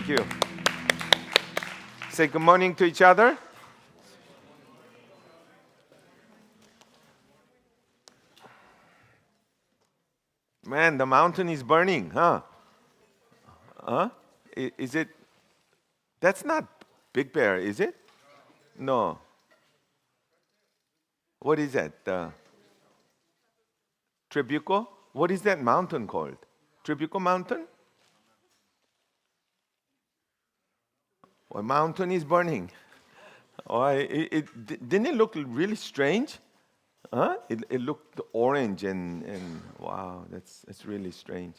Thank you. Say good morning to each other. Man, the mountain is burning, huh? Huh? Is it? That's not Big Bear, is it? No. What is that? Tribuco? What is that mountain called? Tribuco Mountain? Well, mountain is burning. Oh, didn't it look really strange? Huh? It looked orange and wow, that's really strange.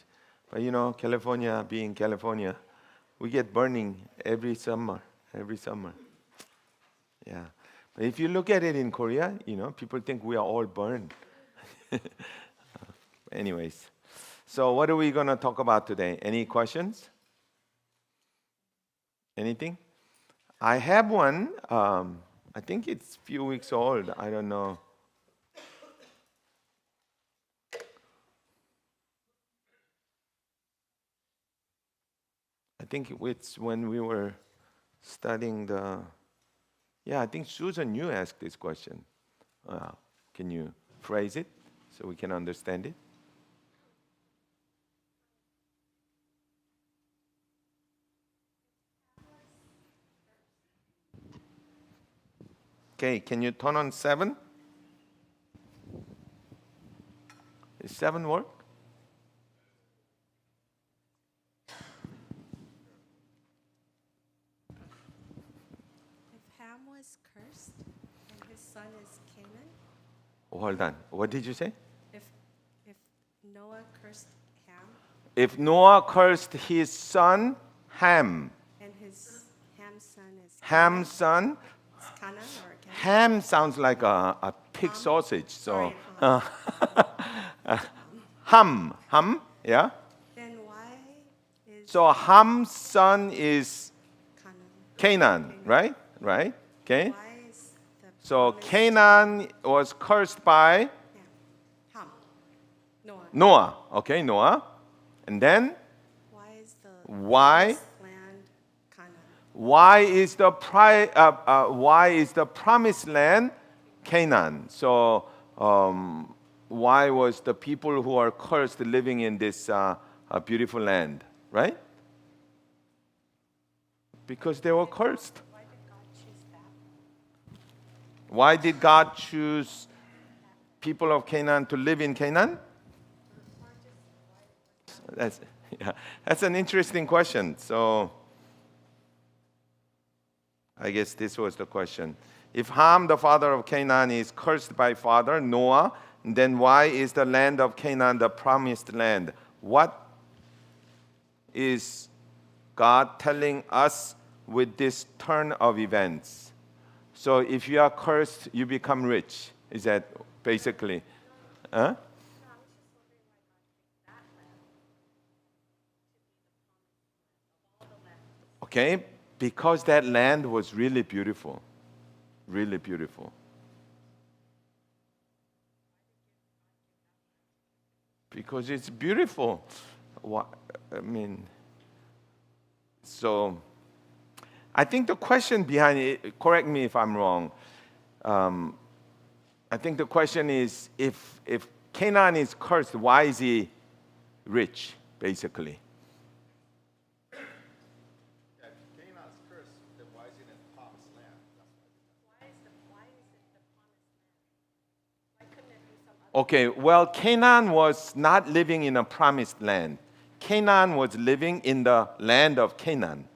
But you know, California, being California, we get burning every summer, every summer. Yeah. But if you look at it in Korea, you know, people think we are all burned. Anyways, so what are we going to talk about today? Any questions? Anything? I have one. I think it's a few weeks old. I don't know. I think it's when we were studying the. Yeah, I think Susan, you asked this question. Can you phrase it so we can understand it? Okay, can you turn on 7? Is 7 work? If Ham was cursed and his son is Canaan, Hold on. What did you say? if if Noah cursed Ham If Noah cursed his son Ham, and his Ham's son is Ham's son, Canaan or Canaan, Ham sounds like a pig sausage. So, Sorry, Ham, yeah. then why is So Ham's son is Canaan? Canaan, right? Right. Okay. Why is the So promised Canaan was cursed by Ham? Ham. Noah. Noah. Okay, Noah. And then Why is the Why? promised land Canaan? why is the promised land Canaan? So why was the people who are cursed living in this beautiful land, right? Because they were cursed. Why did God choose that? Why did God choose people of Canaan to live in Canaan? That's, yeah, that's an interesting question. So I guess this was the question. If Ham, the father of Canaan, is cursed by father Noah, then why is the land of Canaan the promised land? What is God telling us with this turn of events? So if you are cursed, you become rich. Is that basically? Huh? Okay, because that land was really beautiful. Really beautiful. Because it's beautiful. What, I mean, so I think the question behind it, correct me if I'm wrong. I think the question is if Canaan is cursed, why is he rich, basically? Canaan's cursed, then why is it in the promised land? Why couldn't it be some other? Okay, well, Canaan was not living in a promised land. Canaan was living in the land of Canaan.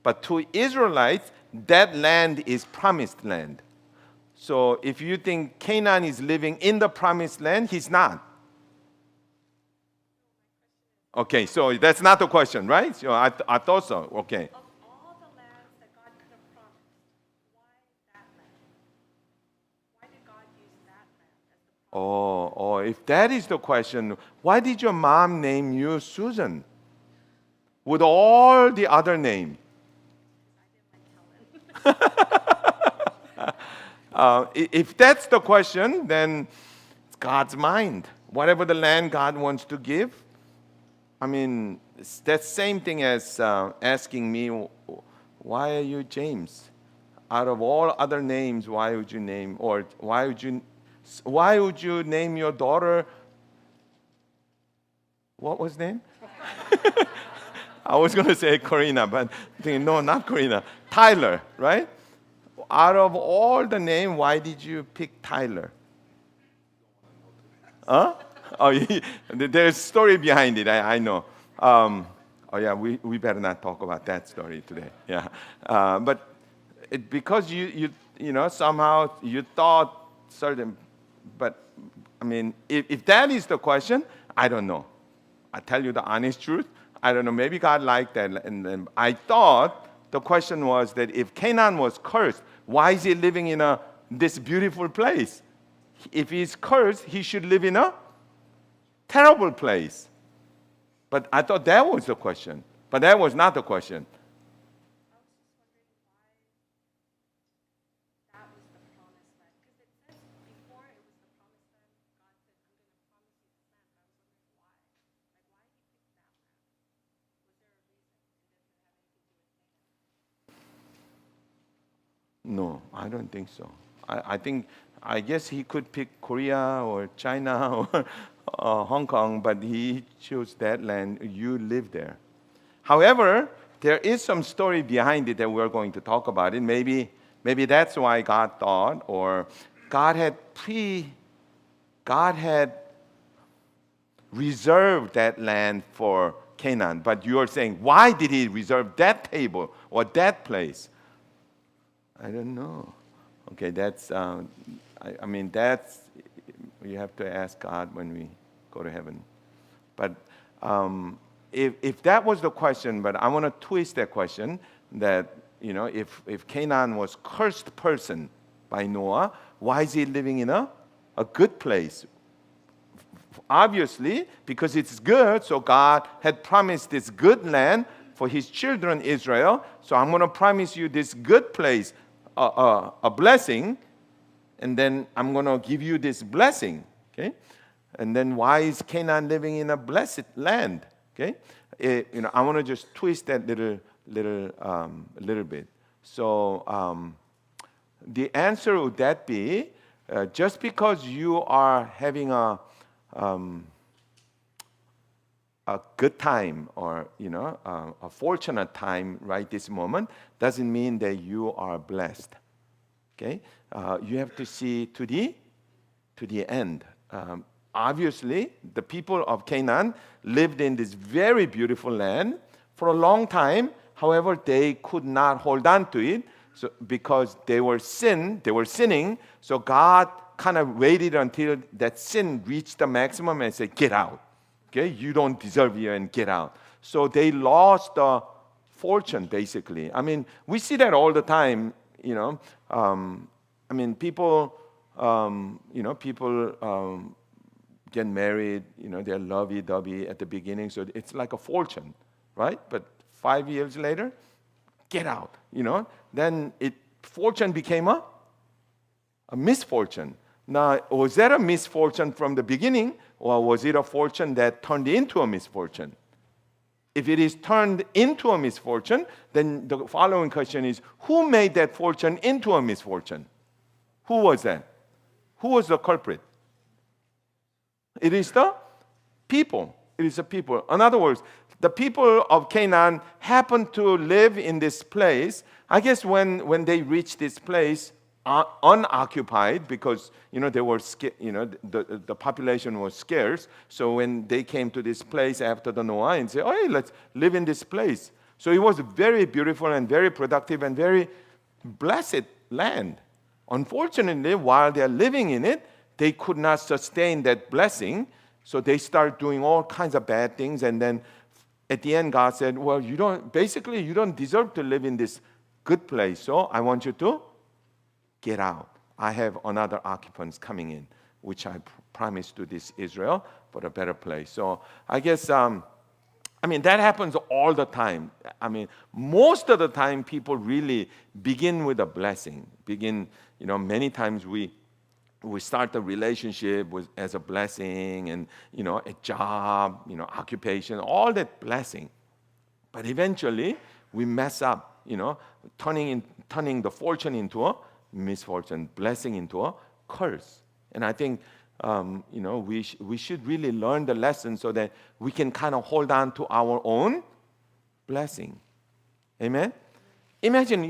But to Israelites, that land is promised land. So if you think Canaan is living in the promised land, he's not. Okay, so that's not the question, right? So I thought so. Okay. Of all the lands that God could have promised, why that land? Why did God use that land as the Oh, if that is the question, why did your mom name you Susan? With all the other names? If that's the question, then it's God's mind. Whatever the land God wants to give, I mean, that same thing as asking me, why are you James? Out of all other names, why would you name, or why would you name your daughter? What was name? I was going to say Karina, but no, not Karina. Tyler, right? Out of all the name, why did you pick Tyler? Huh? Oh, there's a story behind it. I know. Oh yeah, we better not talk about that story today. Yeah, but because you know somehow you thought certain, but I mean if that is the question, I don't know. I tell you the honest truth. I don't know. Maybe God liked that, and I thought the question was that if Canaan was cursed, why is he living in this beautiful place? If he's cursed, he should live in a terrible place. But I thought that was the question. But that was not the question. That was the promised land. Because it says before it was the promised land, God said, I'm going to promise you this land. But I was wondering why. Like, why did he pick that land? Was there a reason? And does it have anything to do with Canaan? No, I don't think so. I guess he could pick Korea or China or Hong Kong, but he chose that land. You live there. However, there is some story behind it that we're going to talk about it. Maybe that's why God thought, or God had reserved that land for Canaan. But you are saying, why did he reserve that table or that place? I don't know. Okay, that's, I mean, that's, you have to ask God when we go to heaven. But if that was the question, but I want to twist that question, that, you know, if Canaan was cursed person by Noah, why is he living in a good place? Obviously, because it's good, so God had promised this good land for his children Israel. So I'm going to promise you this good place, a blessing, and then I'm going to give you this blessing. Okay, and then why is Canaan living in a blessed land? Okay, you know, I want to just twist that little bit. So the answer would that be just because you are having a good time, or you know, a fortunate time right this moment, doesn't mean that you are blessed. Okay, you have to see to the end. Obviously, the people of Canaan lived in this very beautiful land for a long time. However, they could not hold on to it, so because they were sinning. So God kind of waited until that sin reached the maximum and said, "Get out. Okay, you don't deserve it, and get out." So they lost the fortune, basically. I mean, we see that all the time. You know, I mean, people. People get married. You know, they're lovey-dovey at the beginning, so it's like a fortune, right? But 5 years later, get out. You know, then fortune became a misfortune. Now, was that a misfortune from the beginning, or was it a fortune that turned into a misfortune? If it is turned into a misfortune, then the following question is, who made that fortune into a misfortune? Who was that? Who was the culprit? It is the people. It is the people. In other words, the people of Canaan happened to live in this place. I guess when they reached this place, unoccupied, because they were the population was scarce. So when they came to this place after the Noah and said, "Oh, hey, let's live in this place." So it was very beautiful and very productive and very blessed land. Unfortunately, while they are living in it, they could not sustain that blessing. So they start doing all kinds of bad things, and then at the end, God said, "Well, you don't deserve to live in this good place. So I want you to get out. I have another occupants coming in, which I promised to this Israel for a better place." So I guess, that happens all the time. Most of the time, people really begin with a blessing. Many times we start the relationship as a blessing, and a job, occupation, all that blessing. But eventually, we mess up, turning the fortune into a misfortune, blessing into a curse. And I think, we should really learn the lesson so that we can kind of hold on to our own blessing. Amen? Imagine,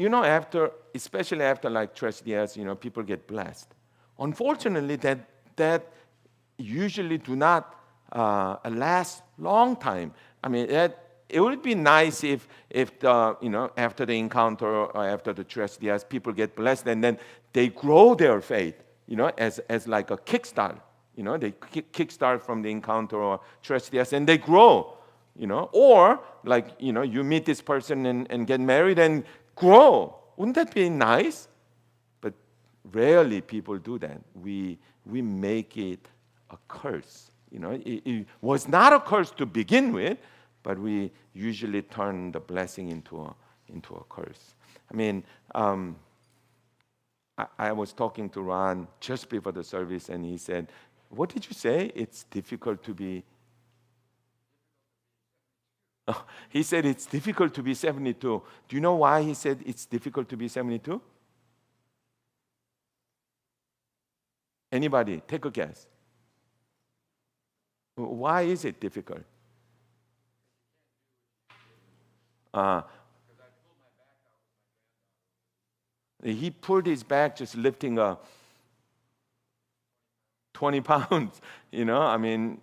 especially after like Tres Dias, people get blessed. Unfortunately, that usually do not last long time. I mean, it would be nice if after the encounter or after the Tres Dias, people get blessed and then they grow their faith, as like a kickstart. They kickstart from the encounter or Tres Dias and they grow, or like, you meet this person and get married and grow. Wouldn't that be nice? But rarely people do that. We make it a curse. It was not a curse to begin with, but we usually turn the blessing into a curse. I mean, I was talking to Ron just before the service, and he said, "What did you say? It's difficult to be." He said it's difficult to be 72. Do you know why he said it's difficult to be 72? Anybody, take a guess. Why is it difficult? He pulled his back just lifting 20 pounds. I mean,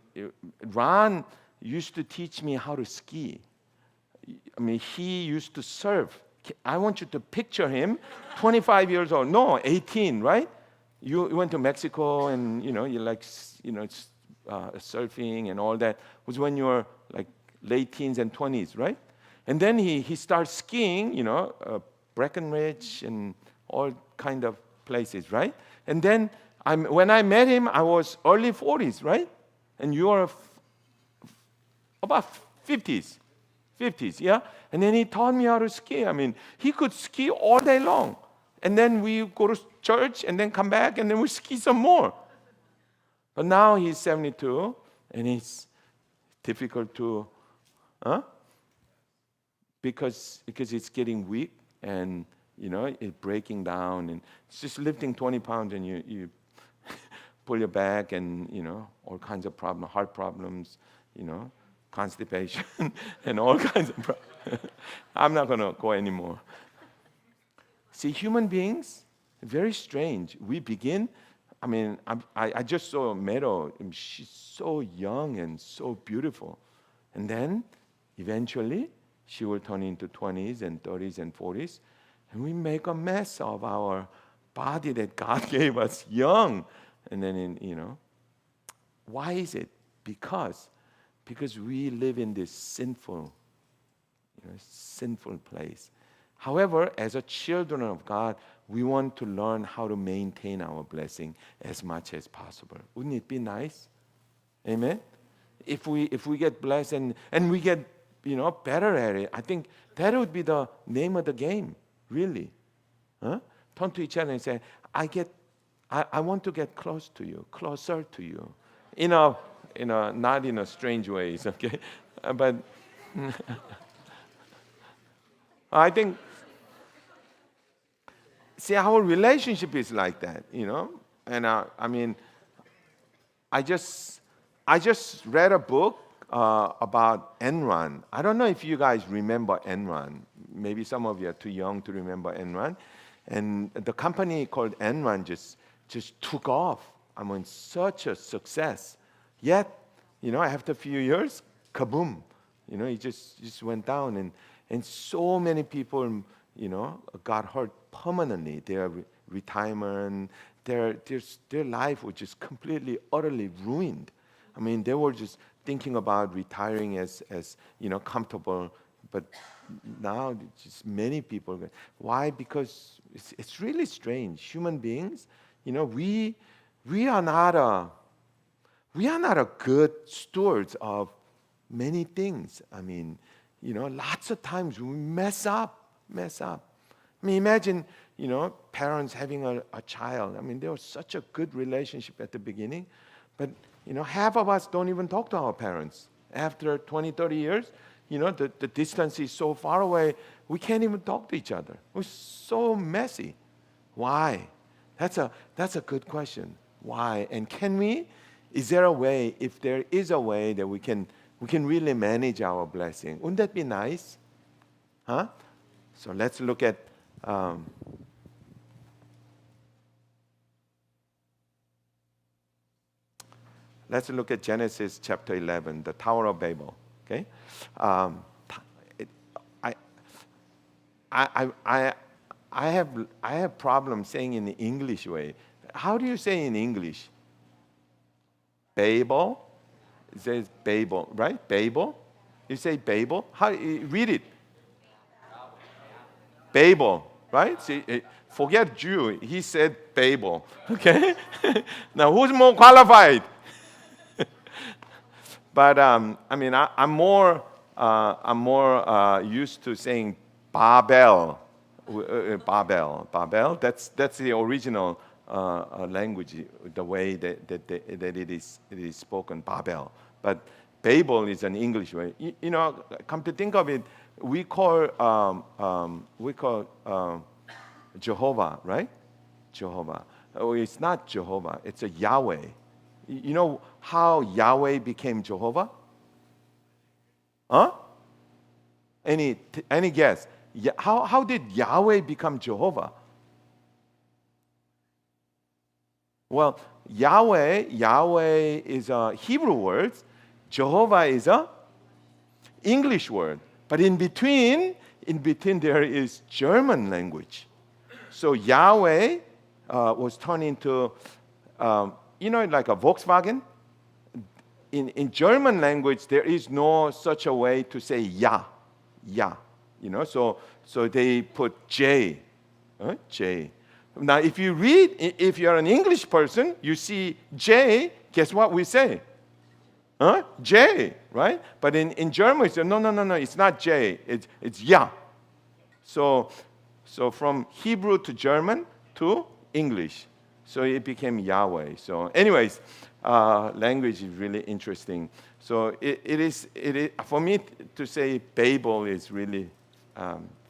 Ron used to teach me how to ski. I mean, he used to surf. I want you to picture him, 25 years old. No, 18, right? You went to Mexico and, you like, surfing and all that. It was when you were like late teens and 20s, right? And then he starts skiing, Breckenridge and all kind of places, right? And then when I met him, I was early 40s, right? And you are about 50s, yeah? And then he taught me how to ski. I mean, he could ski all day long. And then we go to church and then come back and then we ski some more. But now he's 72 and it's difficult to, because it's getting weak and, it's breaking down and it's just lifting 20 pounds and you pull your back and, all kinds of problems, heart problems, constipation and all kinds of problems. I'm not going to go anymore. See, human beings, very strange. We begin, I just saw Meadow. She's so young and so beautiful. And then, eventually, she will turn into 20s and 30s and 40s. And we make a mess of our body that God gave us young. And then, why is it? Because we live in this sinful place. However, as a children of God, we want to learn how to maintain our blessing as much as possible. Wouldn't it be nice? Amen? If we get blessed and we get better at it, I think that would be the name of the game, really. Huh? Turn to each other and say, I want to get closer to you. Not in a strange ways, okay? But I think, see, our relationship is like that, And I just read a book about Enron. I don't know if you guys remember Enron. Maybe some of you are too young to remember Enron. And the company called Enron just took off. Such a success. Yet, after a few years, kaboom. It just went down. And so many people, got hurt permanently. Their retirement, their life was just completely, utterly ruined. They were just thinking about retiring as comfortable, but now just many people. Why? Because it's really strange. Human beings, we are not a good stewards of many things. Lots of times we mess up. Imagine, parents having a child. There was such a good relationship at the beginning, but half of us don't even talk to our parents. After 20, 30 years, The distance is so far away, we can't even talk to each other. We're so messy. Why? That's a good question. Why? And is there a way, if there is a way that we can really manage our blessing? Wouldn't that be nice? Huh? So let's look at Genesis chapter 11, the Tower of Babel. Okay, I have problems saying in the English way. How do you say in English? Babel. It says Babel, right? Babel. You say Babel. How read it? Babel, right? See, forget Jew. He said Babel. Okay. Now who's more qualified? But I'm more used to saying Babel. Babel. That's the original language, the way that it is spoken. Babel. But Babel is an English way. Come to think of it, we call Jehovah, right? Jehovah. Oh, it's not Jehovah. It's a Yahweh. You know how Yahweh became Jehovah? Huh? Any guess? How did Yahweh become Jehovah? Well, Yahweh is a Hebrew word. Jehovah is a English word. But in between there is German language. So Yahweh was turned into like a Volkswagen. In German language, there is no such a way to say ya. So they put J. J. Now, if you're an English person, you see J, guess what we say? J, right? But in German, we say, no, it's not J, it's ya. So from Hebrew to German to English. So it became Yahweh. So anyways, language is really interesting. So it is for me to say Babel is really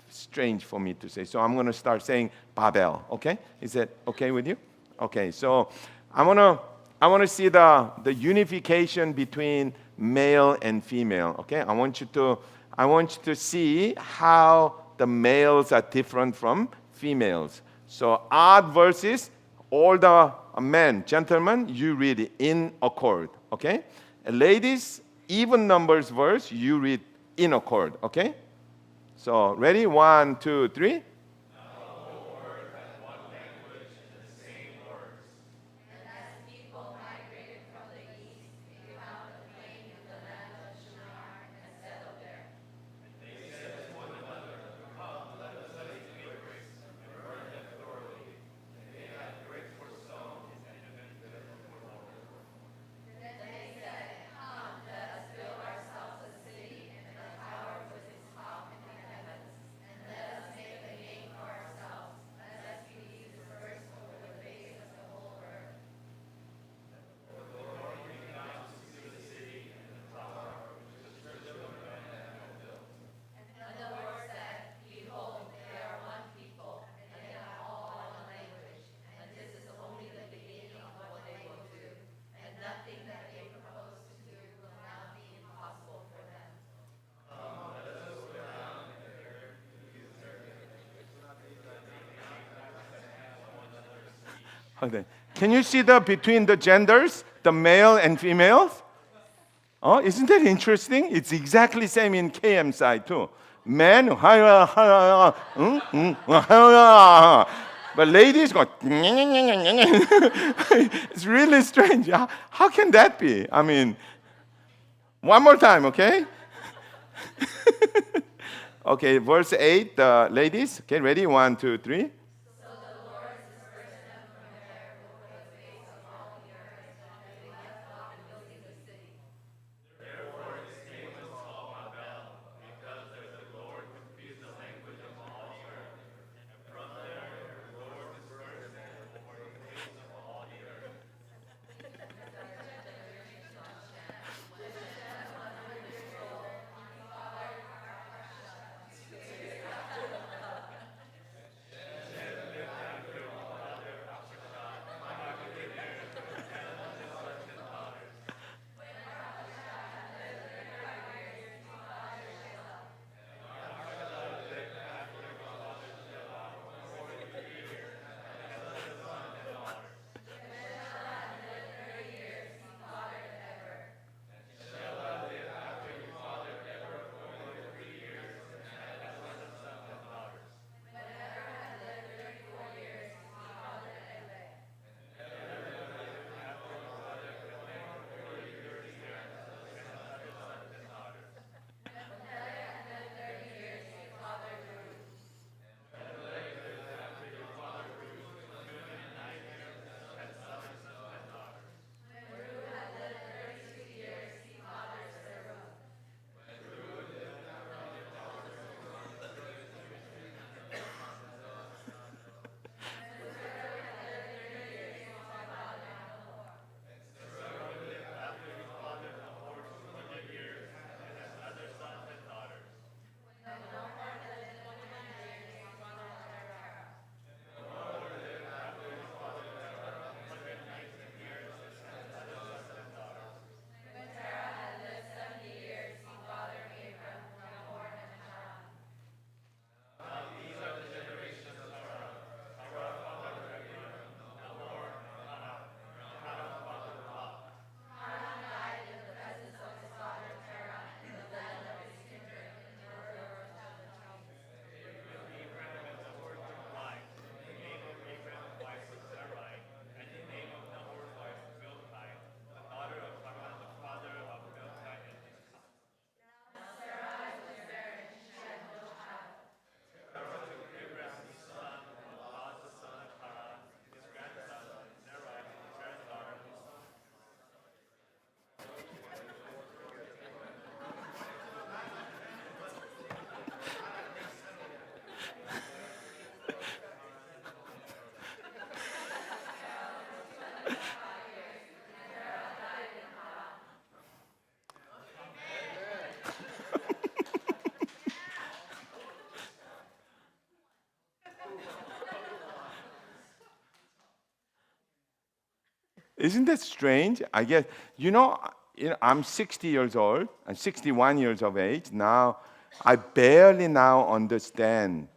strange for me to say. So I'm going to start saying Babel. Okay? Is that okay with you? Okay. So I want to see the unification between male and female. Okay? I want you to see how the males are different from females. So odd verses. All the men, gentlemen, you read it in accord, okay? And ladies, even numbers verse, you read in accord, okay? So, ready? 1, 2, 3. Okay. Can you see between the genders, the male and females? Oh, isn't that interesting? It's exactly same in KM side too. Men, but ladies go. It's really strange. How can that be? I mean, one more time, okay? Okay, verse 8, the ladies. Okay, ready? 1, 2, 3. Isn't that strange? I guess, I'm 60 years old. I'm 61 years of age. Now, I barely now understand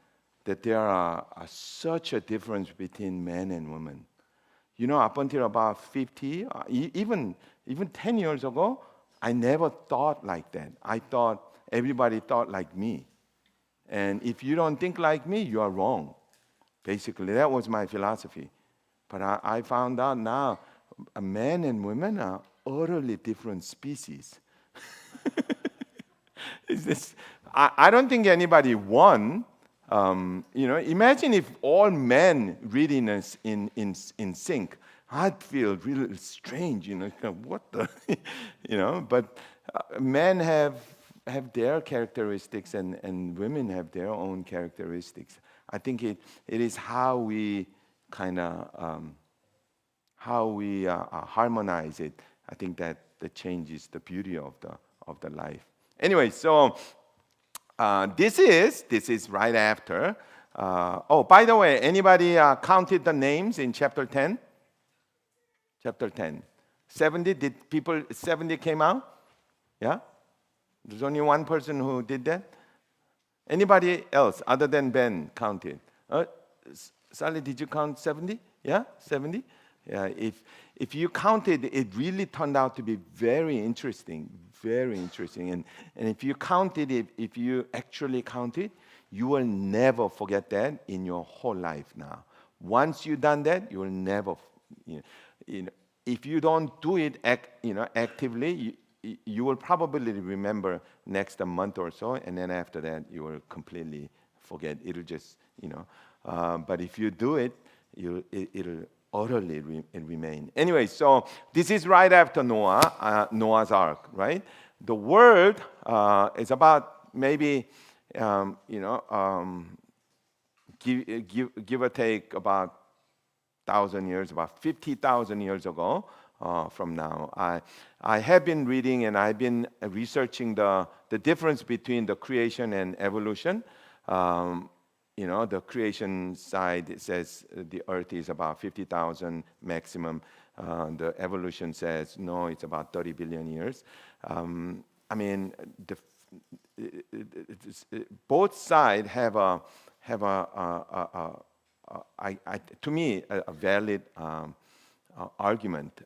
that there are such a difference between men and women. Up until about 50, even 10 years ago, I never thought like that. I thought everybody thought like me. And if you don't think like me, you are wrong. Basically, that was my philosophy. But I found out now, men and women are utterly different species. I don't think anybody won. Imagine if all men read in sync. I'd feel really strange, what the, But men have their characteristics, and women have their own characteristics. I think it is how we kind of harmonize it. I think that changes the beauty of the life. Anyway, so this is right after. By the way, anybody counted the names in chapter 10? Chapter 10. 70 came out? Yeah? There's only one person who did that? Anybody else other than Ben counted? Sally, did you count 70? Yeah, 70? Yeah, if you counted, it really turned out to be very interesting. And if you counted, if you actually counted, you will never forget that in your whole life now. Once you've done that, you will never, if you don't do it actively, you will probably remember next a month or so, and then after that, you will completely forget. It'll just, but if you do it, it'll utterly remain. Anyway, so this is right after Noah's Ark, right? The world is about maybe, give or take about 1,000 years, about 50,000 years ago from now. I have been reading and I've been researching the difference between the creation and evolution. The creation side, it says the earth is about 50,000 maximum. The evolution says, no, it's about 30 billion years. Both sides have to me, a valid argument.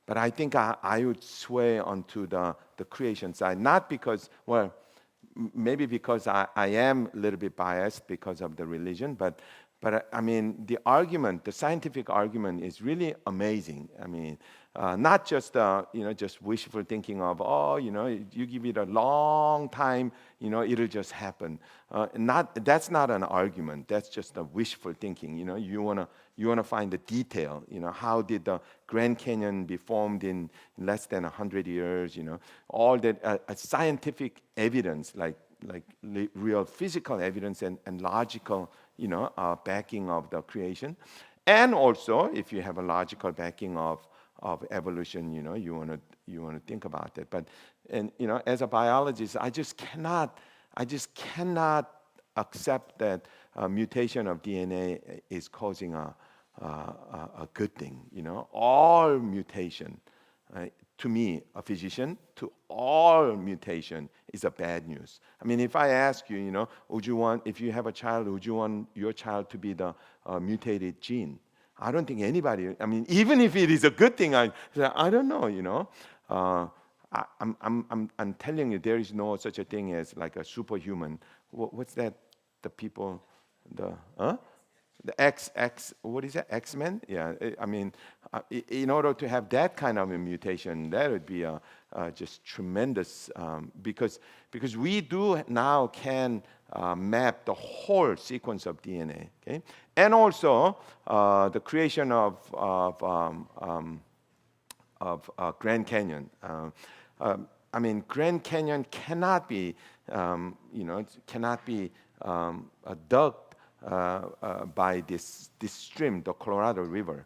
But I think I would sway onto the creation side, not because, maybe because I am a little bit biased because of the religion, but the argument, the scientific argument is really amazing. Not just just wishful thinking of, you give it a long time, it'll just happen. That's not an argument. That's just a wishful thinking. You wanna find the detail. How did the Grand Canyon be formed in less than 100 years? All that scientific evidence, like real physical evidence and logical, backing of the creation, and also if you have a logical backing of evolution, you want to think about that. But as a biologist, I just cannot accept that mutation of DNA is causing a good thing. All mutation, to me, a physician, to all mutation is a bad news. If I ask you, if you have a child, would you want your child to be the mutated gene? I don't think anybody. Even if it is a good thing, I don't know. I'm telling you, there is no such a thing as like a superhuman. What's that? The people, the X. What is that? X-Men? Yeah. In order to have that kind of a mutation, that would be just tremendous. Because we do now can map the whole sequence of DNA. Okay, and also the creation of Grand Canyon. Grand Canyon cannot be, dug by this stream, the Colorado River.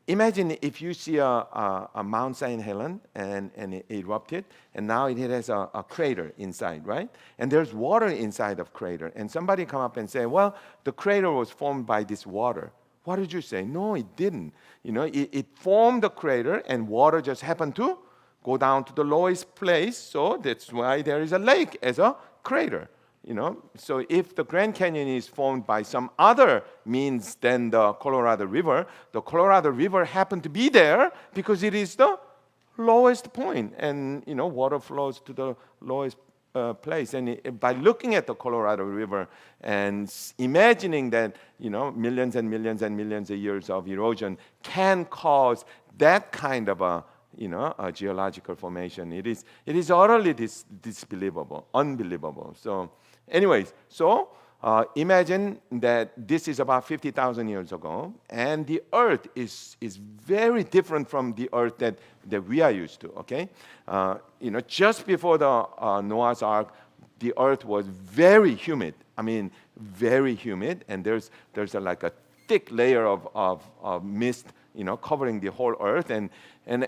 Imagine if you see a Mount St. Helens and it erupted, and now it has a crater inside, right? And there's water inside of crater. And somebody come up and say, well, the crater was formed by this water. What did you say? No, it didn't. It formed the crater, and water just happened to go down to the lowest place. So that's why there is a lake as a crater. So if the Grand Canyon is formed by some other means than the Colorado River happened to be there because it is the lowest point, and water flows to the lowest place. And by looking at the Colorado River and imagining that millions and millions and millions of years of erosion can cause that kind of a geological formation, it is utterly disbelievable, unbelievable. So, anyways, imagine that this is about 50,000 years ago, and the Earth is very different from the Earth that we are used to. Okay, just before the Noah's Ark, the Earth was very humid. I mean, very humid, and there's like a thick layer of mist, covering the whole Earth. And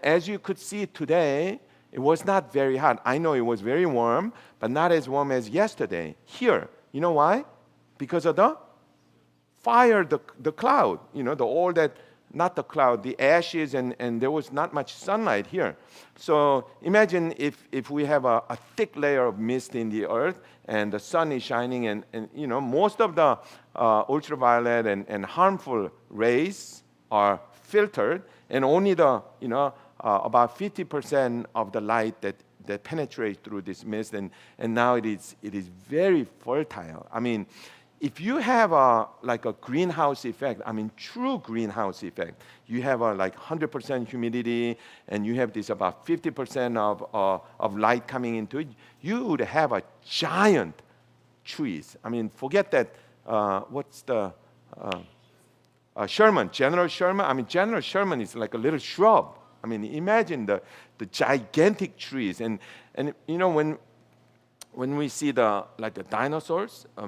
as you could see today, it was not very hot. I know it was very warm, but not as warm as yesterday. Here, you know why? Because of the fire, the cloud, not the cloud, the ashes, and there was not much sunlight here. So imagine if we have a thick layer of mist in the earth, and the sun is shining, and most of the ultraviolet and harmful rays are filtered, and only the about 50% of the light that penetrates through this mist, and now it is very fertile. I mean, if you have a greenhouse effect, I mean true greenhouse effect, you have a 100% humidity, and you have this about 50% of light coming into it, you would have a giant trees. I mean, forget that. What's the Sherman, General Sherman? I mean, General Sherman is like a little shrub. I mean, imagine the gigantic trees, and when we see the dinosaurs, I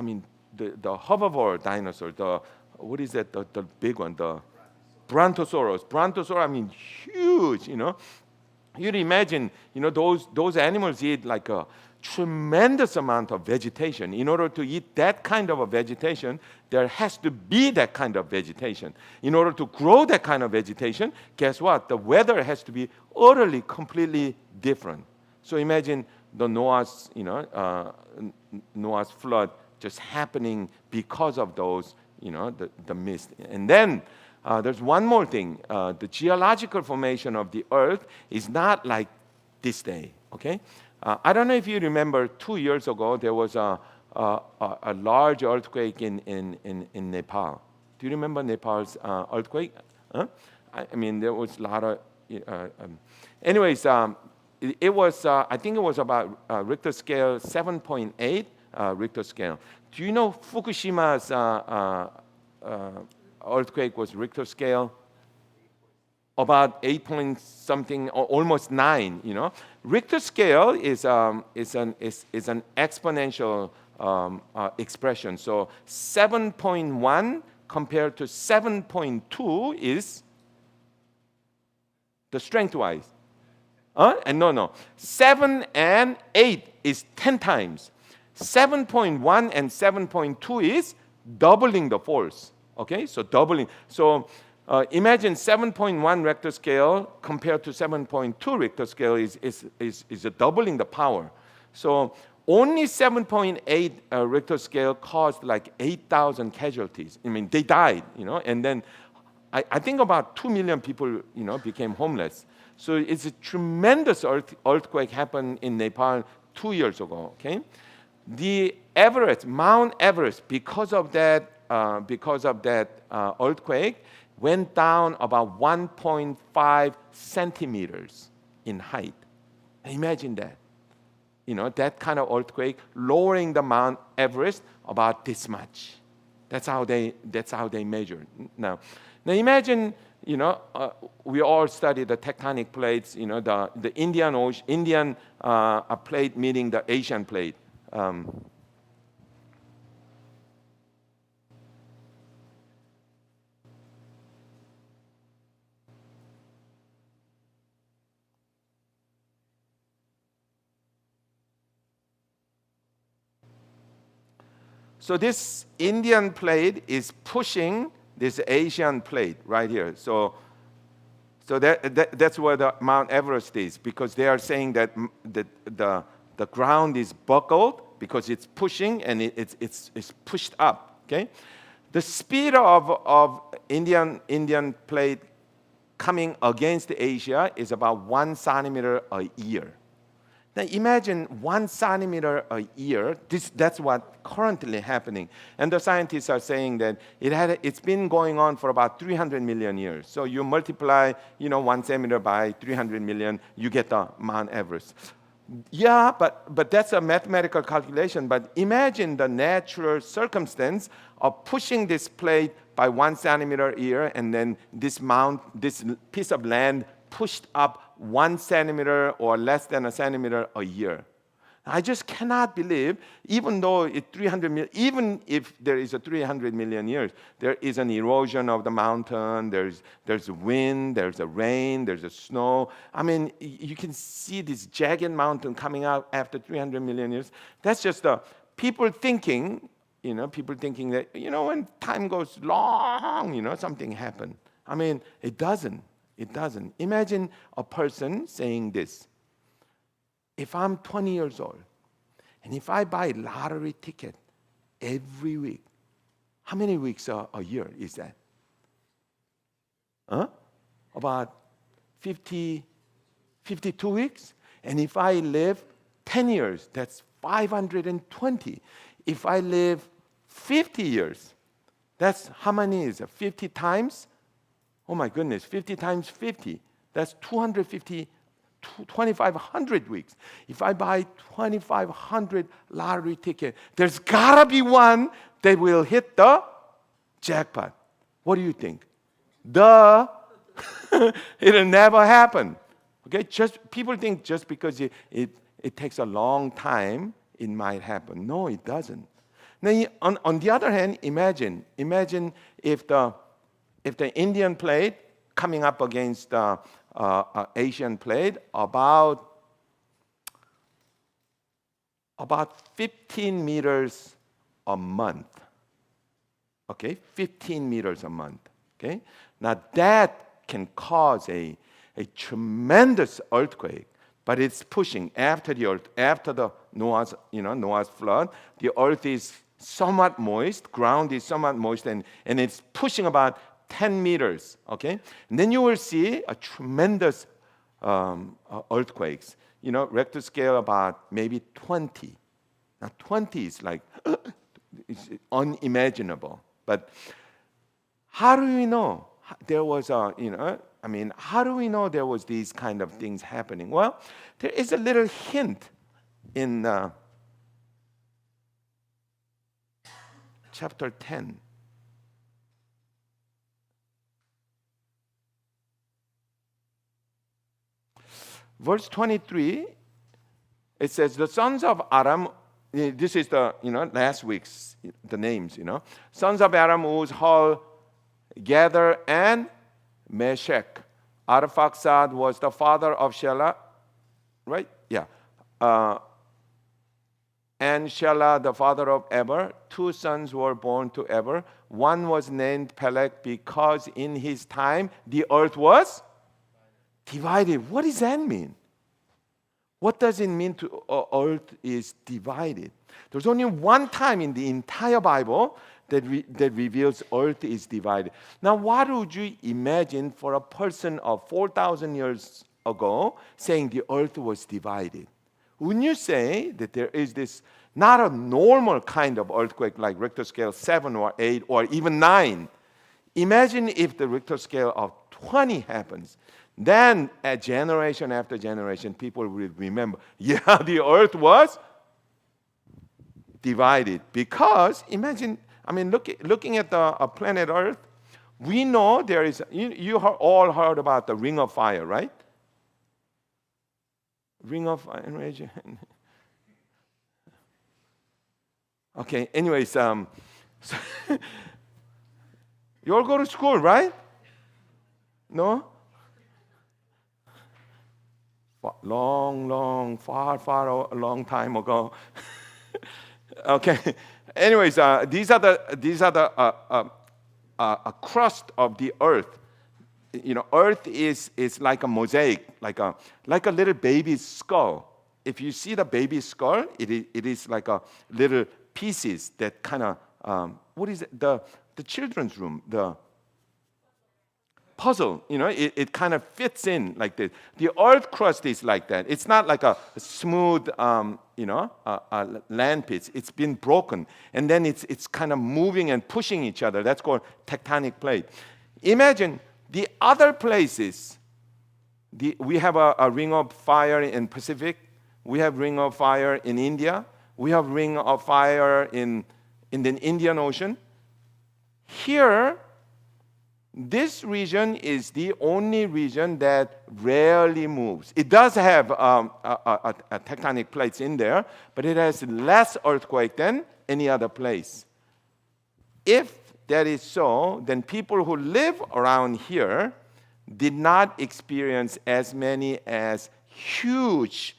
mean the herbivore dinosaur, what is that? The big one, the Brontosaurus. Brontosaurus, I mean, huge. You'd imagine, those animals eat like a tremendous amount of vegetation. In order to eat that kind of a vegetation, there has to be that kind of vegetation. In order to grow that kind of vegetation, guess what? The weather has to be utterly, completely different. So imagine the Noah's flood just happening because of those, the mist. And then there's one more thing. The geological formation of the Earth is not like this day. Okay. I don't know if you remember, 2 years ago there was a large earthquake in Nepal. Do you remember Nepal's earthquake? Huh? I mean, there was a lot of. Anyways, it was. I think it was about Richter scale 7.8 Richter scale. Do you know Fukushima's earthquake was Richter scale? About 8 point something, or almost 9. Richter scale is an exponential expression. So 7.1 compared to 7.2 is the strength-wise. And no. 7 and 8 is 10 times. 7.1 and 7.2 is doubling the force. Okay, so doubling. So imagine 7.1 Richter scale compared to 7.2 Richter scale is a doubling the power. So only 7.8 Richter scale caused like 8,000 casualties. I mean, they died, and then I think about 2 million people, became homeless. So it's a tremendous earthquake happened in Nepal 2 years ago. Okay, the Everest, Mount Everest, because of that earthquake, went down about 1.5 centimeters in height. Imagine that. That kind of earthquake lowering the Mount Everest about this much. That's how they measure. Now imagine, we all study the tectonic plates. The Indian plate meeting the Asian plate. So this Indian plate is pushing this Asian plate right here. So that's where the Mount Everest is, because they are saying that the ground is buckled because it's pushing and it's pushed up. Okay, the speed of Indian plate coming against Asia is about 1 centimeter a year. Now imagine 1 centimeter a year. That's what currently happening. And the scientists are saying that it's been going on for about 300 million years. So you multiply 1 centimeter by 300 million, you get the Mount Everest. Yeah, but that's a mathematical calculation. But imagine the natural circumstance of pushing this plate by 1 centimeter a year, and then this piece of land pushed up 1 centimeter or less than a centimeter a year. I just cannot believe, even though it's 300 million, even if there is a 300 million years, there is an erosion of the mountain, there's wind, there's a rain, there's a snow. I mean, you can see this jagged mountain coming out after 300 million years. That's just people thinking that, when time goes long, something happened. I mean, it doesn't. It doesn't. Imagine a person saying this. If I'm 20 years old, and if I buy a lottery ticket every week, how many weeks a year is that? About 52 weeks? And if I live 10 years, that's 520. If I live 50 years, that's how many is it? 50 times? Oh my goodness, 50 times 50. That's 2,500 weeks. If I buy 2,500 lottery tickets, there's gotta be one that will hit the jackpot. What do you think? It'll never happen. Okay, people think just because it takes a long time, it might happen. No, it doesn't. Now, on the other hand, imagine if the Indian plate coming up against the Asian plate about 15 meters a month. Okay, 15 meters a month. Okay, now that can cause a tremendous earthquake, but it's pushing after the Noah's flood. The earth is somewhat moist, ground is somewhat moist, and it's pushing about 10 meters, okay? And then you will see a tremendous earthquakes. Richter scale about maybe 20. Now 20 is like it's unimaginable. But how do we know there was how do we know there was these kind of things happening? Well, there is a little hint in chapter 10. Verse 23, it says, the sons of Aram, this is the, last week's, the names, Sons of Aram, Uz, Hul, Gather, and Meshech. Arphaxad was the father of Shelah, right? Yeah. And Shelah, the father of Eber. 2 sons were born to Eber. One was named Peleg because in his time the earth was divided. What does that mean? What does it mean to earth is divided? There's only one time in the entire Bible that reveals earth is divided. Now, what would you imagine for a person of 4,000 years ago saying the earth was divided? Wouldn't you say that there is this not a normal kind of earthquake like Richter scale 7 or 8 or even 9? Imagine if the Richter scale of 20 happens. Then, generation after generation, people will remember, yeah, the earth was divided. Because, imagine, looking at the planet Earth, we know there is, you all heard about the ring of fire, right? Ring of fire, raise your hand. Okay, anyways, so you all go to school, right? No? Long, far, a long time ago. Okay. Anyways, these are the a crust of the earth. Earth is like a mosaic, like a little baby's skull. If you see the baby's skull, it is like a little pieces that kind of what is it? The children's room, the puzzle. It kind of fits in like this. The earth crust is like that. It's not like a smooth, a land piece. It's been broken, and then it's kind of moving and pushing each other. That's called tectonic plate. Imagine the other places. We have a ring of fire in Pacific. We have ring of fire in India. We have ring of fire in the Indian Ocean. Here, this region is the only region that rarely moves. It does have a tectonic plates in there, but it has less earthquake than any other place. If that is so, then people who live around here did not experience as many as huge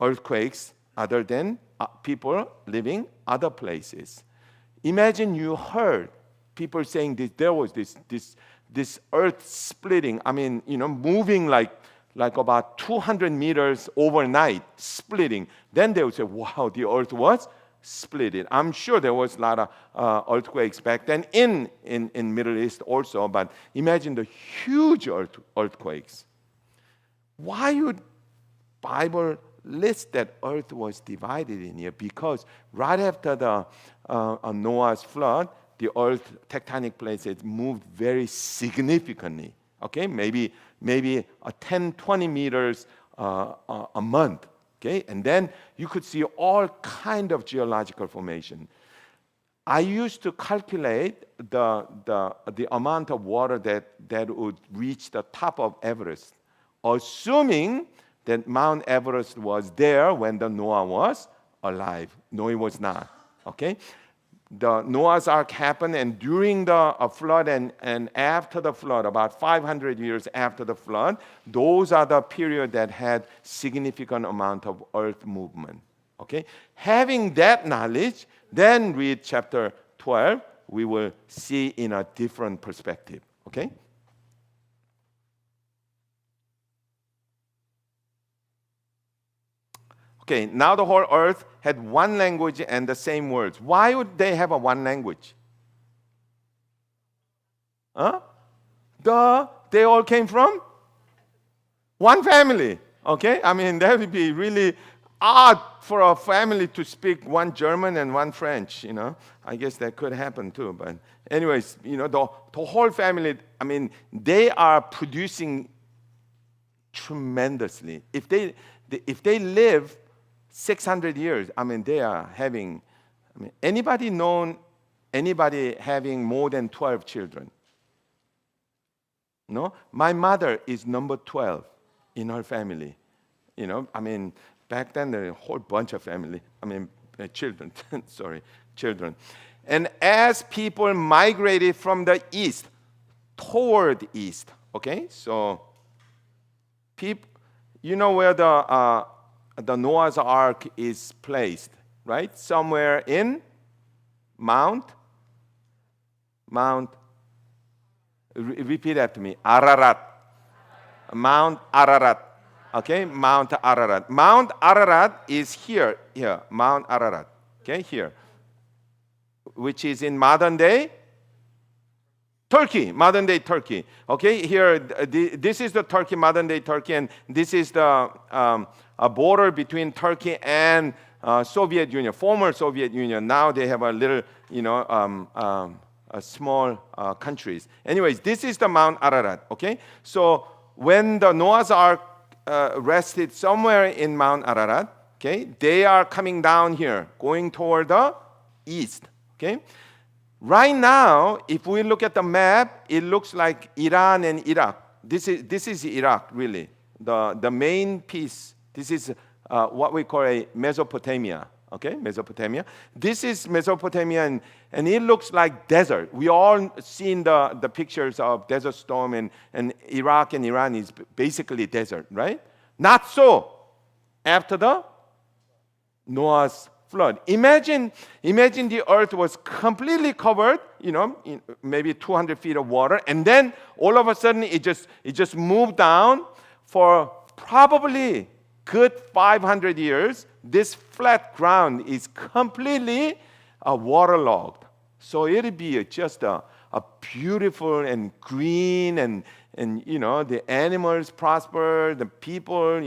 earthquakes other than people living other places. Imagine you heard people saying there was this earth splitting. I mean, moving like about 200 meters overnight, splitting. Then they would say, wow, the earth was split. I'm sure there was a lot of earthquakes back then in Middle East also, but imagine the huge earthquakes. Why would Bible list that earth was divided in here? Because right after the Noah's flood, the earth tectonic plates had moved very significantly. Okay, maybe 10, 20 meters a month. Okay, and then you could see all kind of geological formation. I used to calculate the amount of water that would reach the top of Everest, assuming that Mount Everest was there when the Noah was alive. No, it was not. Okay, the Noah's Ark happened, and during the flood and after the flood, about 500 years after the flood, those are the period that had significant amount of earth movement. Okay, having that knowledge, then read chapter 12. We will see in a different perspective. Okay. Okay, now the whole earth had one language and the same words. Why would they have a one language? They all came from one family. Okay, I mean that would be really odd for a family to speak one German and one French. I guess that could happen too. But anyways, the whole family. I mean, they are producing tremendously. If they live 600 years, I mean, they are having, anybody having more than 12 children? No? My mother is number 12 in her family. Back then there were a whole bunch of children, children. And as people migrated from the east toward east, okay? So, where the Noah's Ark is placed, right? Somewhere in Mount. Repeat after me. Ararat. Mount Ararat. Okay, Mount Ararat. Mount Ararat is here. Mount Ararat. Okay, here. Which is in modern day Turkey. Okay, here, this is the Turkey, modern day Turkey, and this is the a border between Turkey and Soviet Union, former Soviet Union. Now they have a little, small countries. Anyways, this is the Mount Ararat. Okay, so when the Noah's Ark rested somewhere in Mount Ararat, okay, they are coming down here, going toward the east. Okay, right now, if we look at the map, it looks like Iran and Iraq. This is Iraq, really, the main piece. This is what we call a Mesopotamia. Okay, Mesopotamia. This is Mesopotamia, and it looks like desert. We all seen the pictures of Desert Storm, and Iraq and Iran is basically desert, right? Not so after the Noah's flood. Imagine the earth was completely covered, maybe 200 feet of water, and then all of a sudden it just moved down for probably good 500 years. This flat ground is completely waterlogged. So it'd be just a beautiful and green and the animals prosper, the people,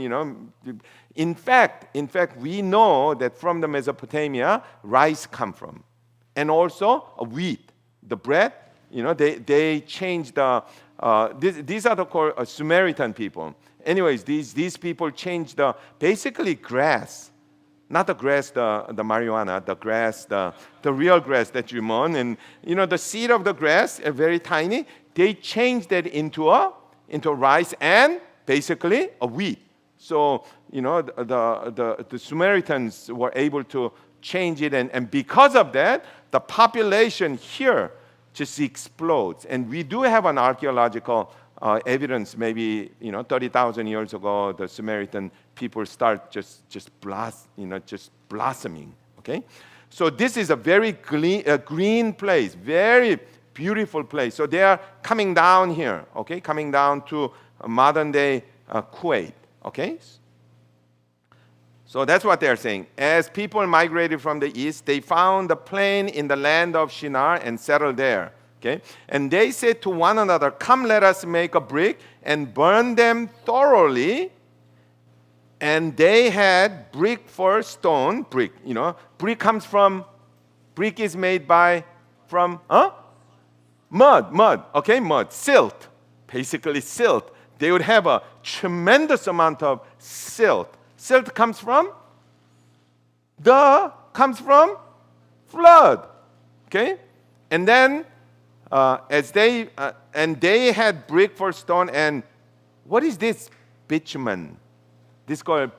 In fact, we know that from the Mesopotamia, rice come from, and also wheat, the bread. They changed the. These are called Samaritan people. Anyways, these people changed the basically grass, not the grass, the marijuana, the grass, the real grass that you mow, and the seed of the grass are very tiny. They changed that into rice and basically a wheat. So the Samaritans were able to change it, and because of that, the population here just explodes. And we do have an archaeological evidence. Maybe 30,000 years ago, the Samaritan people start just blossoming. Okay, so this is a very green place, very beautiful place. So they are coming down here. Okay, coming down to modern day Kuwait. Okay? So that's what they're saying. As people migrated from the east, they found a plain in the land of Shinar and settled there. Okay? And they said to one another, "Come, let us make a brick and burn them thoroughly." And they had brick for stone. Brick, brick is made from mud. Okay, mud, silt, basically silt. They would have a tremendous amount of silt. Silt comes from flood. Okay, and then they had brick for stone, and what is this bitumen? This called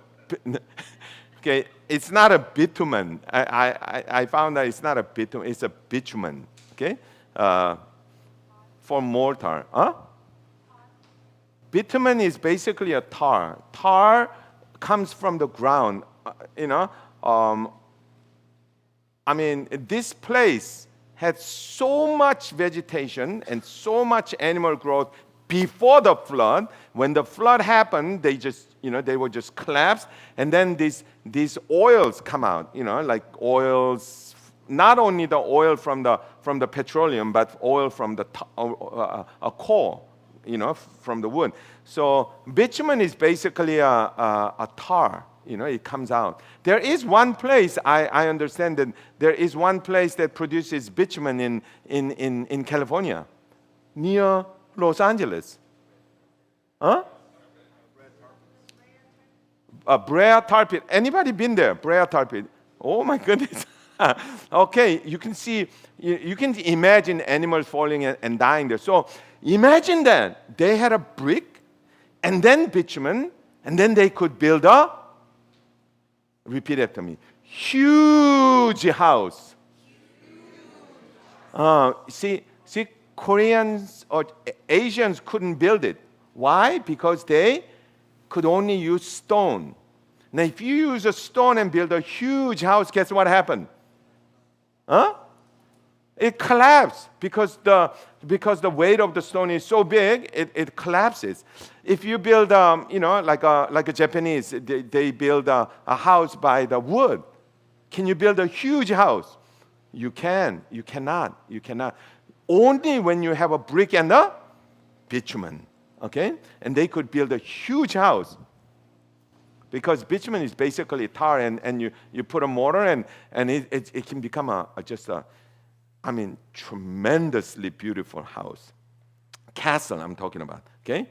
okay. It's not a bitumen. I found that it's not a bitumen. It's a bitumen. Okay, for mortar. Bitumen is basically a tar. Tar comes from the ground. This place had so much vegetation and so much animal growth before the flood. When the flood happened, they would just collapse, and then these oils come out. Like oils, not only the oil from the petroleum, but oil from the coal. From the wood. So bitumen is basically a tar. It comes out. There is one place, I understand that there is one place that produces bitumen in California, near Los Angeles. Brea Tar Pit. Anybody been there? Brea Tar Pit. Oh my goodness. Okay, you can see, you can imagine animals falling and dying there. So imagine that they had a brick and then bitumen, and then they could build repeat after me, huge house. See, Koreans or Asians couldn't build it. Why? Because they could only use stone. Now, if you use a stone and build a huge house, guess what happened? It collapsed because the weight of the stone is so big, it collapses. If you build, like a Japanese, they build a house by the wood. Can you build a huge house? You can. You cannot. Only when you have a brick and a bitumen. Okay? And they could build a huge house. Because bitumen is basically tar, and you put a mortar, and it can become just a tremendously beautiful house. Castle, I'm talking about. Okay?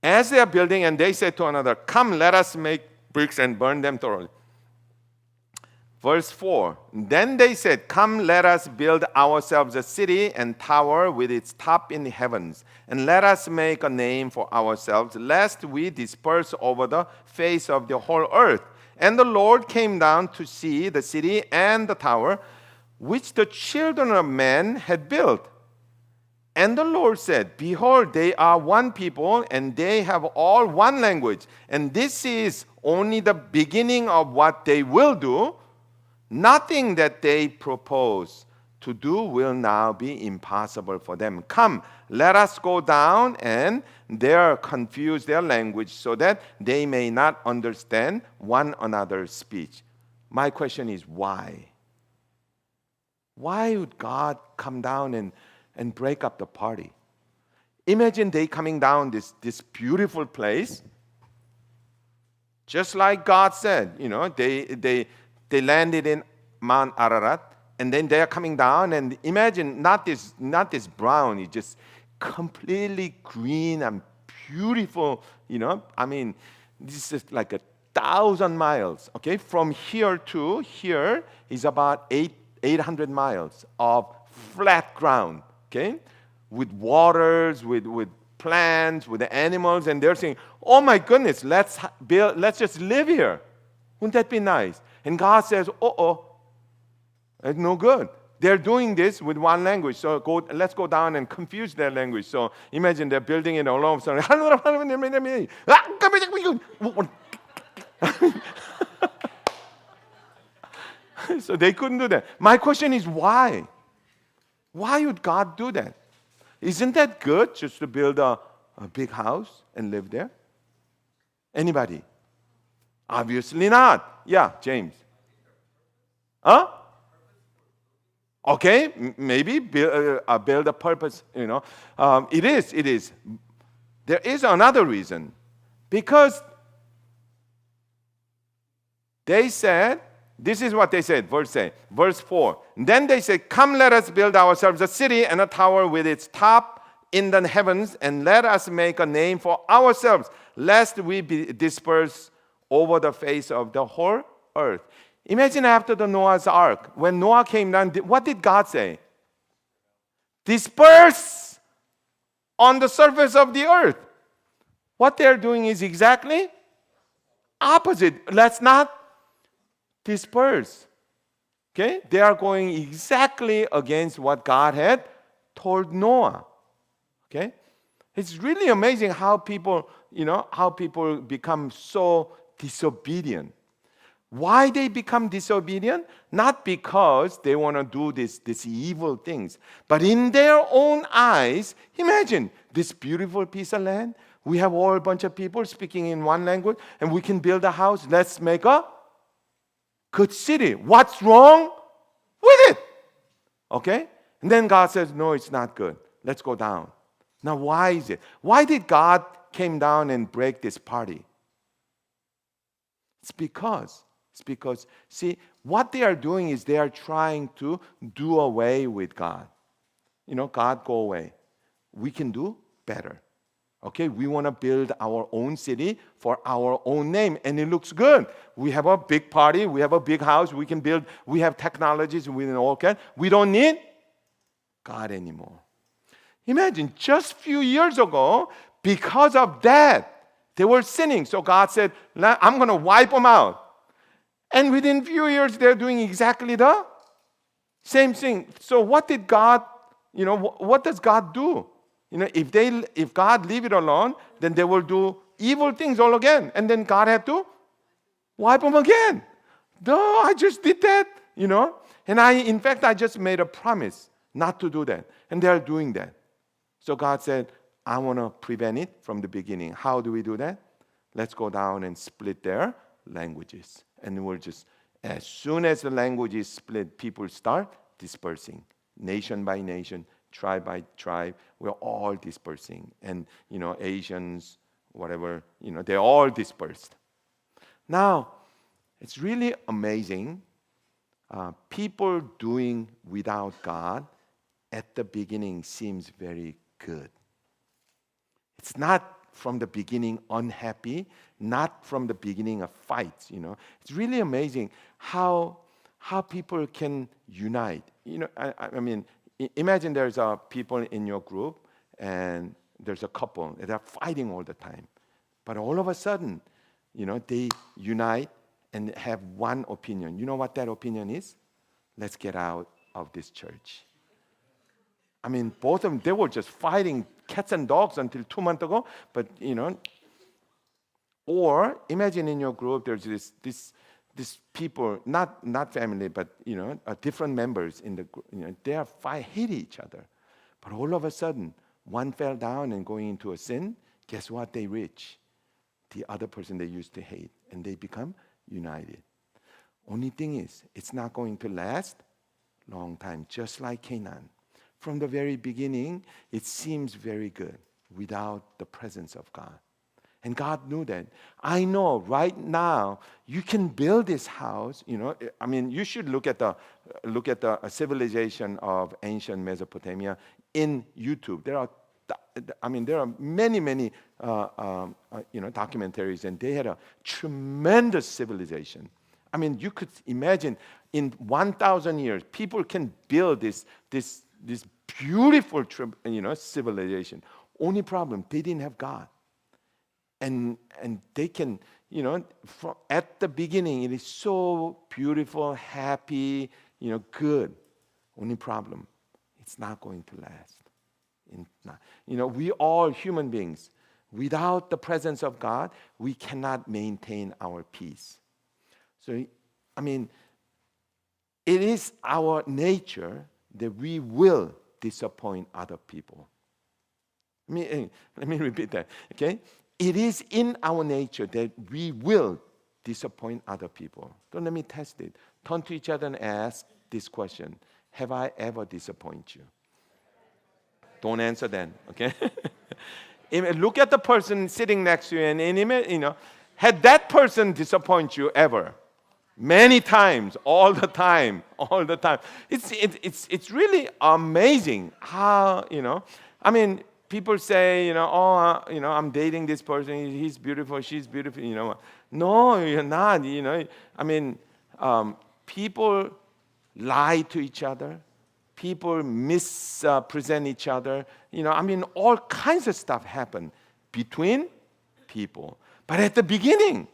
As they are building, and they said to another, "Come, let us make bricks and burn them thoroughly." Verse 4, then they said, "Come, let us build ourselves a city and tower with its top in the heavens, and let us make a name for ourselves, lest we disperse over the face of the whole earth." And the Lord came down to see the city and the tower, which the children of men had built. And the Lord said, "Behold, they are one people, and they have all one language. And this is only the beginning of what they will do. Nothing that they propose to do will now be impossible for them. Come, let us go down and there confuse their language so that they may not understand one another's speech. My question is why? Why would God come down and break up the party? Imagine they coming down this beautiful place. Just like God said, they landed in Mount Ararat, and then they are coming down, and imagine not this brown, it's just completely green and beautiful. This is like 1,000 miles. Okay, from here to here is about 800 miles of flat ground. Okay, with waters, with plants, with the animals, and they're saying, "Oh my goodness, let's just live here. Wouldn't that be nice?" And God says, it's no good. They're doing this with one language, so let's go down and confuse their language. So imagine they're building it all of a sudden. So they couldn't do that. My question is why? Why would God do that? Isn't that good just to build a big house and live there? Anybody? Obviously not. Yeah, James. Huh? Okay, maybe build a purpose. It is. There is another reason, because they said, this is what they said, verse 4. Then they said, "Come, let us build ourselves a city and a tower with its top in the heavens, and let us make a name for ourselves, lest we be dispersed over the face of the whole earth." Imagine after the Noah's Ark, when Noah came down, what did God say? Disperse on the surface of the earth. What they're doing is exactly opposite. Let's not disperse. Okay? They are going exactly against what God had told Noah. Okay? It's really amazing how people become so disobedient. Why they become disobedient? Not because they want to do these evil things, but in their own eyes. Imagine this beautiful piece of land. We have a whole bunch of people speaking in one language, and we can build a house. Let's make a good city. What's wrong with it? Okay? And then God says, no, it's not good. Let's go down. Now, why is it? Why did God came down and break this party? It's because, see, what they are doing is they are trying to do away with God. God, go away. We can do better. Okay, we want to build our own city for our own name, and it looks good. We have a big party, we have a big house, we can build, we have technologies, we don't need God anymore. Imagine just a few years ago, because of that, they were sinning. So God said, I'm going to wipe them out. And within a few years, they're doing exactly the same thing. So what did God, what does God do? If God leave it alone, then they will do evil things all again. And then God had to wipe them again. No, I just did that, And in fact, I just made a promise not to do that. And they are doing that. So God said, I want to prevent it from the beginning. How do we do that? Let's go down and split their languages. And we'll just, as soon as the language is split, people start dispersing. Nation by nation, tribe by tribe, we're all dispersing. And, Asians, whatever, they're all dispersed. Now, it's really amazing. People doing without God at the beginning seems very good. It's not from the beginning unhappy, not from the beginning of fights. It's really amazing how people can unite. Imagine there's people in your group and there's a couple that are fighting all the time, but all of a sudden, they unite and have one opinion. You know what that opinion is? Let's get out of this church. Both of them, they were just fighting cats and dogs until 2 months ago. But, Or imagine in your group there's this people, not family, but different members in the group. They are hate each other, but all of a sudden one fell down and going into a sin. Guess what? They reach the other person they used to hate, and they become united. Only thing is, it's not going to last long time. Just like Canaan, from the very beginning, it seems very good without the presence of God. And God knew that. I know right now you can build this house. I mean, you should look at the civilization of ancient Mesopotamia in YouTube. There are many documentaries, and they had a tremendous civilization. I mean, you could imagine in 1,000 years, people can build this beautiful civilization. Only problem, they didn't have God. And they can, at the beginning, it is so beautiful, happy, good. Only problem, it's not going to last. We all human beings, without the presence of God, we cannot maintain our peace. So, I mean, it is our nature that we will disappoint other people. Let me repeat that, okay? It is in our nature that we will disappoint other people. Don't let me test it. Turn to each other and ask this question. Have I ever disappointed you? Don't answer then, okay? Look at the person sitting next to you and had that person disappoint you ever? Many times, all the time. It's really amazing how, people say, I'm dating this person, he's beautiful, she's beautiful, No, you're not, people lie to each other. People mispresent each other. All kinds of stuff happen between people. But at the beginning,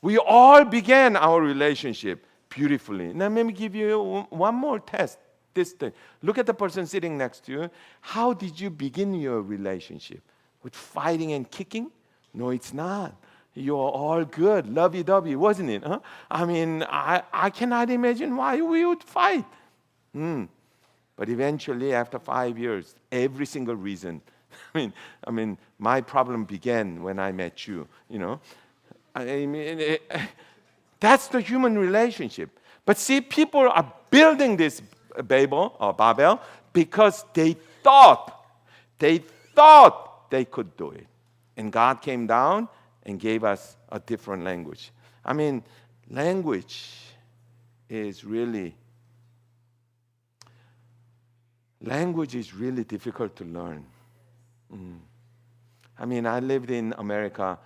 we all began our relationship beautifully. Now, let me give you one more test. This thing. Look at the person sitting next to you. How did you begin your relationship? With fighting and kicking? No, it's not. You're all good, lovey-dovey, wasn't it? Huh? I cannot imagine why we would fight. But eventually, after 5 years, every single reason. My problem began when I met you. That's the human relationship. But see, people are building this Babel because they thought they could do it. And God came down and gave us a different language. Language is really difficult to learn. I lived in America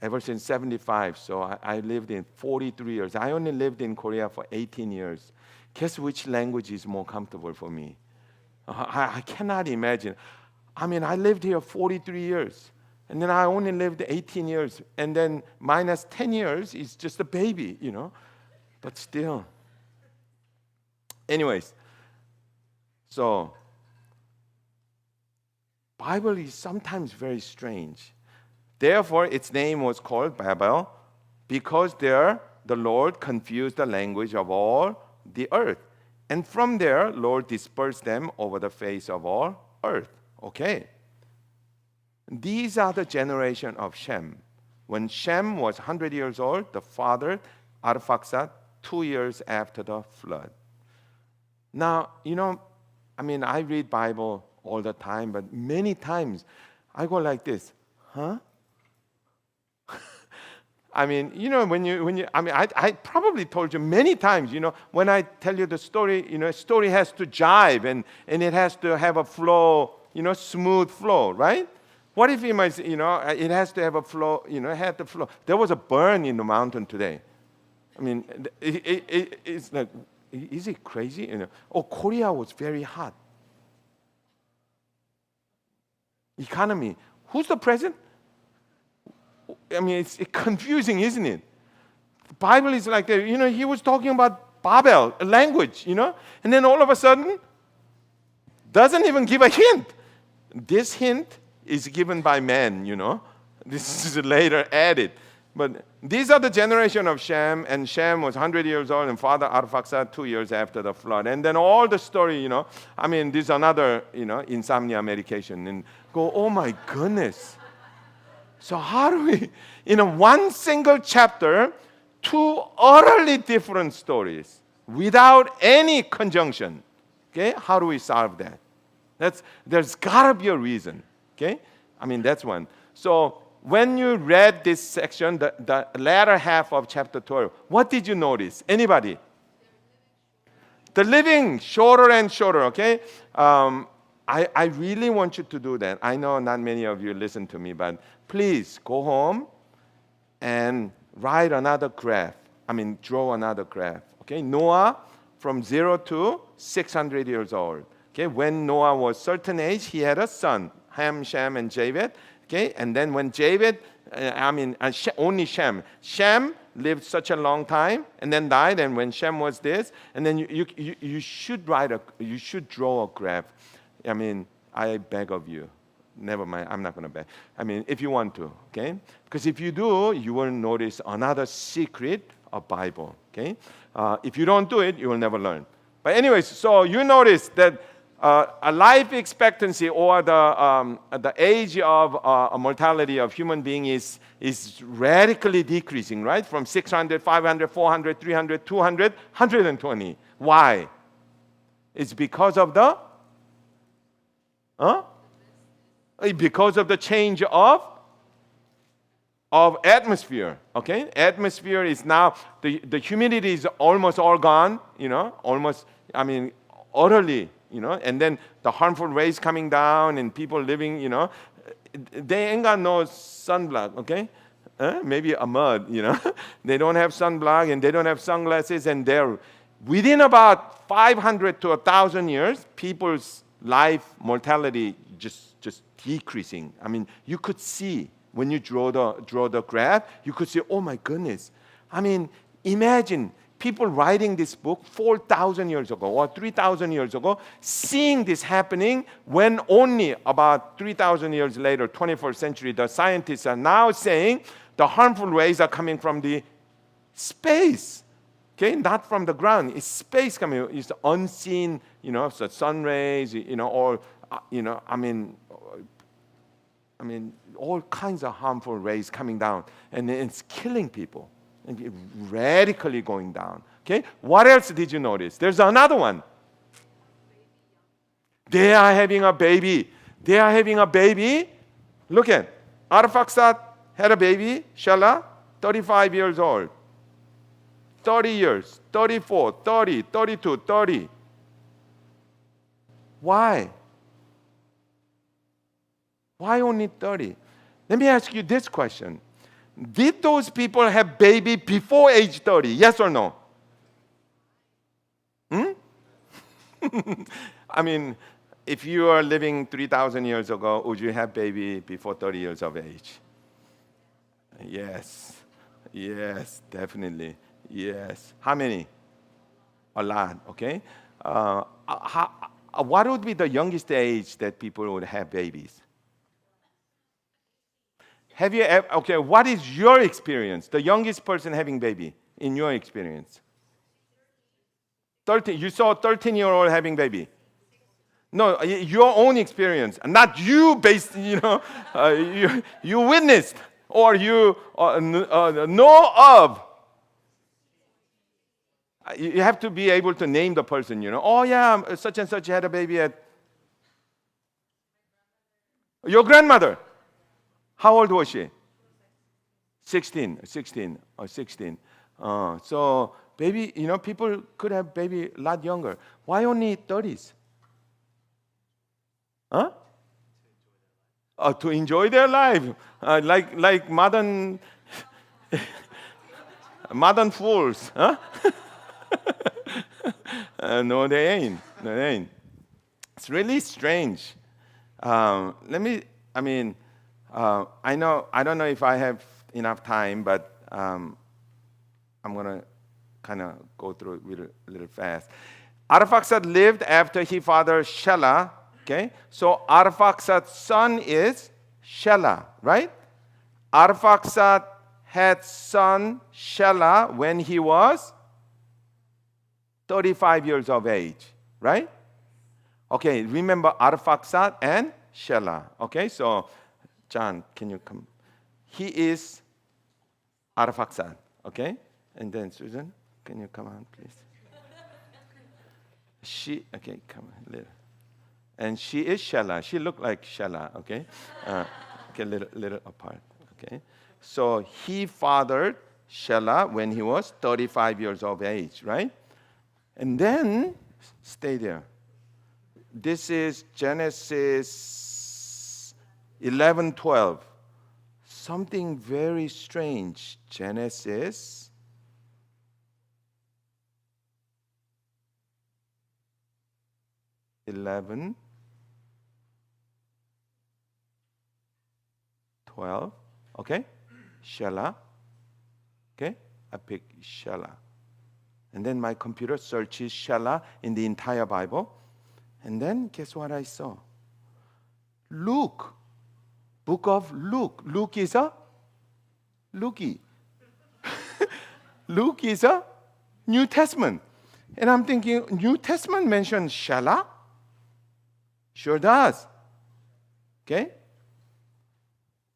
ever since 75, so I lived in 43 years. I only lived in Korea for 18 years. Guess which language is more comfortable for me? I cannot imagine. I lived here 43 years, and then I only lived 18 years, and then minus 10 years is just a baby, But still. Anyways, so Bible is sometimes very strange. Therefore, its name was called Babel, because there the Lord confused the language of all the earth. And from there, Lord dispersed them over the face of all earth. Okay. These are the generation of Shem. When Shem was 100 years old, the father Arphaxad 2 years after the flood. Now, I read Bible all the time, but many times I go like this, huh? I probably told you many times, when I tell you the story, story has to jive and it has to have a flow, smooth flow, right? What if it has to have a flow, it had to flow. There was a burn in the mountain today. It's like, is it crazy? Korea was very hot. Economy. Who's the president? It's confusing, isn't it? The Bible is like that. He was talking about Babel, a language, and then all of a sudden, doesn't even give a hint. This hint is given by man, This is later added. But these are the generation of Shem, and Shem was 100 years old, and father Arphaxad 2 years after the flood. And then all the story, this is another, insomnia medication. And go, oh my goodness. So how do we, in a one single chapter, two utterly different stories without any conjunction? Okay, how do we solve that? There's gotta be a reason. Okay, that's one. So when you read this section, the latter half of chapter 12, what did you notice? Anybody? The living shorter and shorter. Okay, I really want you to do that. I know not many of you listen to me, but please go home and write another graph. Draw another graph. Okay, Noah from 0 to 600 years old. Okay, when Noah was certain age, he had a son, Ham, Shem, and Japheth. Okay, and then when Japheth, only Shem. Shem lived such a long time and then died. And when Shem was this, and then you should draw a graph. I beg of you. Never mind, I'm not going to beg. If you want to, okay? Because if you do, you will notice another secret of Bible, okay? If you don't do it, you will never learn. But anyways, so you notice that a life expectancy or the age of mortality of human being is radically decreasing, right? From 600, 500, 400, 300, 200, 120. Why? It's because of the because of the change of atmosphere. Okay, atmosphere is now the humidity is almost all gone. Utterly. And then the harmful rays coming down and people living. They ain't got no sunblock. Okay, maybe a mud. They don't have sunblock and they don't have sunglasses, and they're within about 500 to 1,000 years, people's life mortality just decreasing. You could see when you draw the graph, you could see, oh my goodness. Imagine people writing this book 4,000 years ago or 3,000 years ago, seeing this happening when only about 3,000 years later, 21st century, the scientists are now saying the harmful rays are coming from the space. Okay, not from the ground. It's space coming. It's unseen, so sun rays, or all kinds of harmful rays coming down, and it's killing people, and radically going down. Okay, what else did you notice? There's another one. They are having a baby. Look at Arphaxad had a baby, Shelah, 35 years old. 30 years, 34, 30, 32, 30. Why? Why only 30? Let me ask you this question. Did those people have baby before age 30? Yes or no? If you are living 3,000 years ago, would you have baby before 30 years of age? Yes, definitely. Yes. How many? A lot, okay? What would be the youngest age that people would have babies? Have you ever, okay, what is your experience? The youngest person having baby in your experience? 13. You saw a 13-year-old having baby? No, your own experience, not you based, you witnessed or you know of. You have to be able to name the person, Oh yeah, such and such had a baby at your grandmother. How old was she? 16. So baby, people could have baby a lot younger. Why only 30s? Huh? To enjoy their life, like modern fools, huh? No, they ain't. It's really strange. I don't know if I have enough time, but I'm gonna kind of go through it a little fast. Arphaxad lived after his father Shelah. Okay, so Arphaxad's son is Shelah, right? Arphaxad had son Shelah when he was 35 years of age, right? Okay, remember Arphaxad and Shelah. Okay, so John, can you come? He is Arphaxad, okay? And then Susan, can you come on, please? Okay, come on, little. And she is Shelah. She looked like Shelah, okay? Okay, little apart, okay? So he fathered Shelah when he was 35 years of age, right? And then, stay there. This is Genesis 11:12. Something very strange. Genesis 11:12. Okay? Shelah. Okay? I pick Shelah. And then my computer searches Shelah in the entire Bible. And then guess what I saw? Luke. Book of Luke. Luke is a Lukey. Luke is a New Testament. And I'm thinking, New Testament mentions Shelah? Sure does. Okay?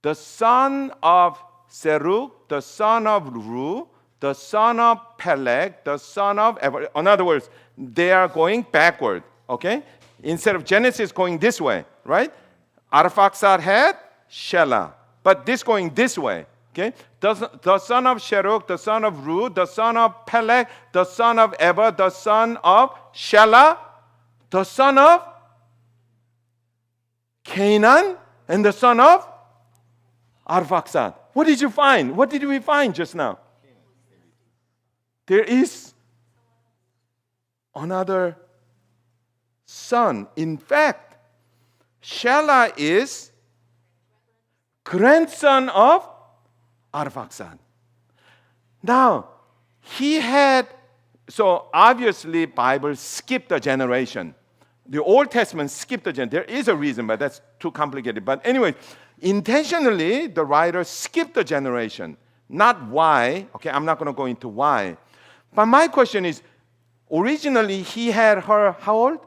The son of Serug, the son of Ru, the son of Peleg, the son of Eber. In other words, they are going backward. Okay? Instead of Genesis going this way, right? Arphaxad had Shelah, but this going this way. Okay? The son of Serug, the son of Ru, the son of Peleg, the son of Eber, the son of Shelah, the son of Canaan, and the son of Arphaxad. What did you find? What did we find just now? There is another son. In fact, Shelah is grandson of Arphaxad. Now, so obviously Bible skipped a generation. The Old Testament skipped a generation. There is a reason, but that's too complicated. But anyway, intentionally, the writer skipped a generation. Not why. Okay, I'm not going to go into why. But my question is, originally he had her, how old?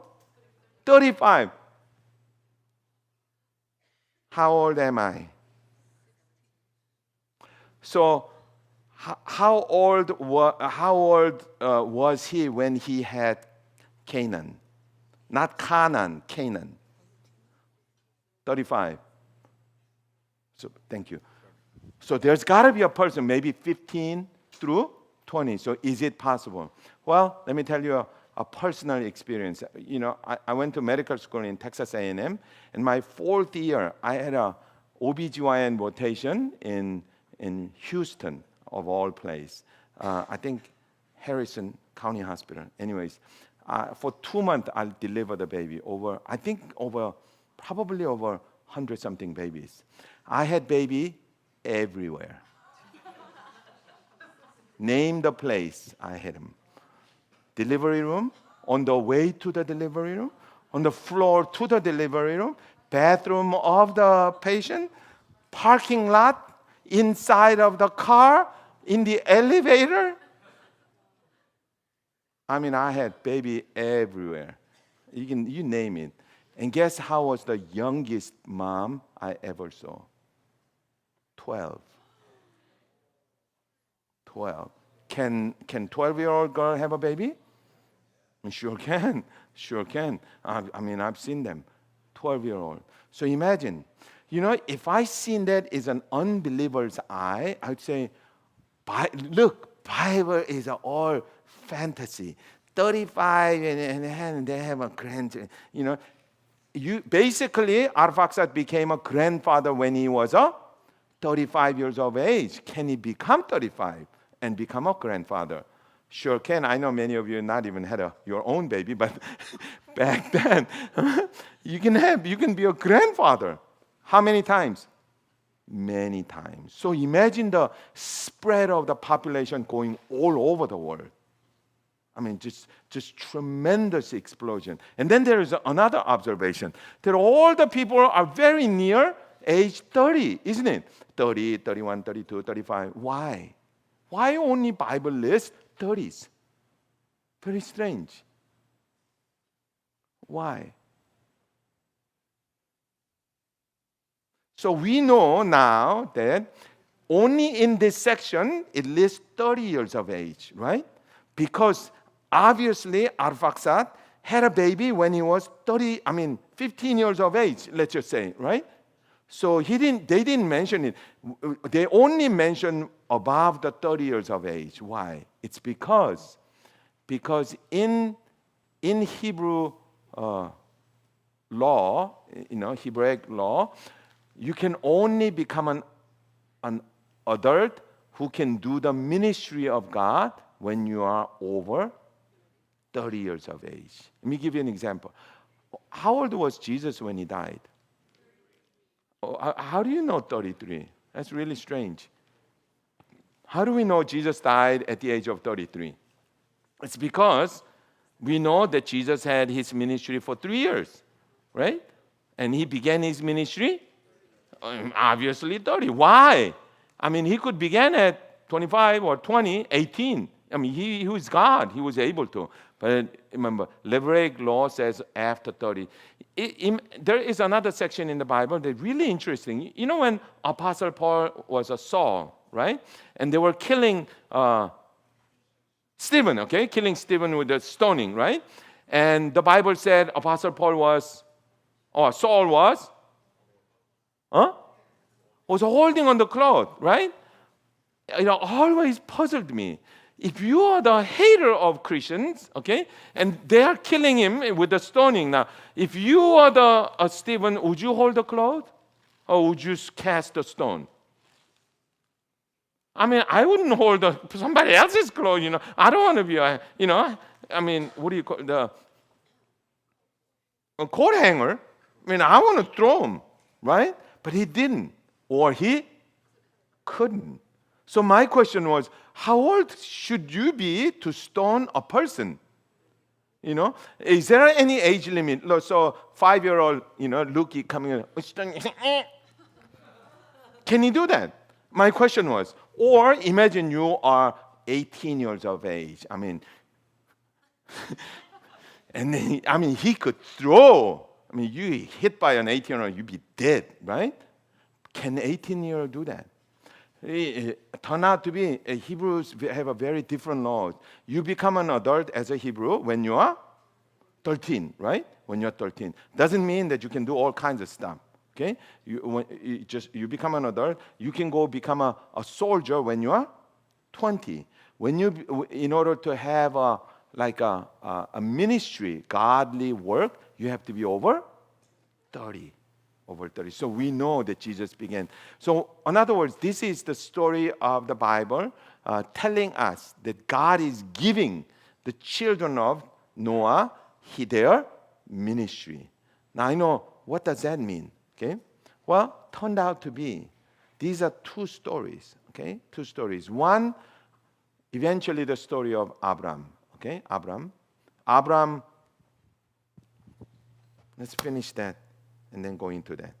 35. How old am I? So, how old was he when he had Canaan? Not Canaan, Canaan. 35. So, thank you. So there's got to be a person, maybe 15 through 20. So is it possible? Well, let me tell you a personal experience. You know, I went to medical school in Texas A&M, and my 4th year, I had a OBGYN rotation in Houston, of all places. I think Harrison County Hospital. Anyways, for 2 months, I'll deliver the baby probably over 100-something babies. I had baby everywhere. Name the place, I had them. Delivery room, on the way to the delivery room, on the floor to the delivery room, bathroom of the patient, parking lot, inside of the car, in the elevator. I mean, I had baby everywhere. You name it. And guess how was the youngest mom I ever saw? 12. 12. Can 12-year-old girl have a baby? Sure can. Sure can. I mean, I've seen them. 12-year-old. So imagine, if I seen that as an unbeliever's eye, I'd say, look, Bible is all fantasy. 35 and they have a grandchild. Basically, Arphaxad became a grandfather when he was 35 years of age. Can he become 35 and become a grandfather? Sure can. I know many of you not even had your own baby, but back then, you can be a grandfather. How many times? Many times. So imagine the spread of the population going all over the world. I mean, just tremendous explosion. And then there is another observation that all the people are very near age 30, isn't it? 30, 31, 32, 35. Why? Why only Bible lists 30s? Very strange. Why? So we know now that only in this section it lists 30 years of age, right? Because obviously Arphaxad had a baby when he was 15 years of age, let's just say, right? So they didn't mention it. They only mention above the 30 years of age. Why? It's because in Hebrew law, Hebraic law, you can only become an adult who can do the ministry of God when you are over 30 years of age. Let me give you an example. How old was Jesus when he died? How do you know 33? That's really strange. How do we know Jesus died at the age of 33? It's because we know that Jesus had his ministry for 3 years, right? And he began his ministry, obviously 30. Why? He could begin at 25 or 20, 18. He was God. He was able to. But remember, Hebraic law says after 30. There is another section in the Bible that's really interesting. You know when Apostle Paul was a Saul, right? And they were killing Stephen, okay? Killing Stephen with the stoning, right? And the Bible said Saul was holding on the cloth, right? Always puzzled me. If you are the hater of Christians, okay, and they are killing him with the stoning now, if you are the Stephen, would you hold the cloth? Or would you cast the stone? I wouldn't hold somebody else's clothes, I don't want to be, what do you call a coat hanger? I want to throw him, right? But he didn't, or he couldn't. So my question was, how old should you be to stone a person? Is there any age limit? So 5-year-old, Luki coming in, can he do that? My question was, or imagine you are 18 years of age. And then, he could throw. You hit by an 18-year-old, you'd be dead, right? Can 18-year-old do that? It turned out to be, Hebrews have a very different law. You become an adult as a Hebrew when you are 13, right? When you're 13. Doesn't mean that you can do all kinds of stuff. Okay, you become an adult. You can go become a soldier when you are 20. In order to have a ministry, godly work, you have to be over 30. Over 30. So we know that Jesus began. So in other words, this is the story of the Bible telling us that God is giving the children of Noah their ministry. Now I know, what does that mean? Okay, well, turned out to be, these are two stories. Okay, two stories. One, eventually the story of Abram. Okay, Abram. Let's finish that and then go into that.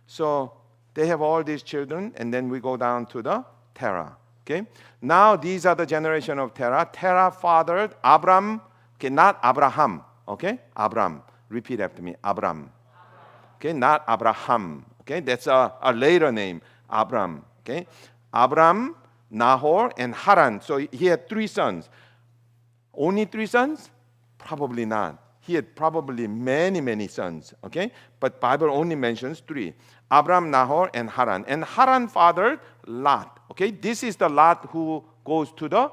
So they have all these children, and then we go down to the Terah. Okay, now these are the generation of Terah. Terah fathered Abram. Okay, not Abraham. Okay, Abram. Repeat after me, Abram. Okay, not Abraham. Okay, that's a later name, Abram. Okay, Abram, Nahor, and Haran. So he had 3 sons. Only 3 sons? Probably not. He had probably many, many sons. Okay, but Bible only mentions 3: Abram, Nahor, and Haran. And Haran fathered Lot. Okay, this is the Lot who goes to the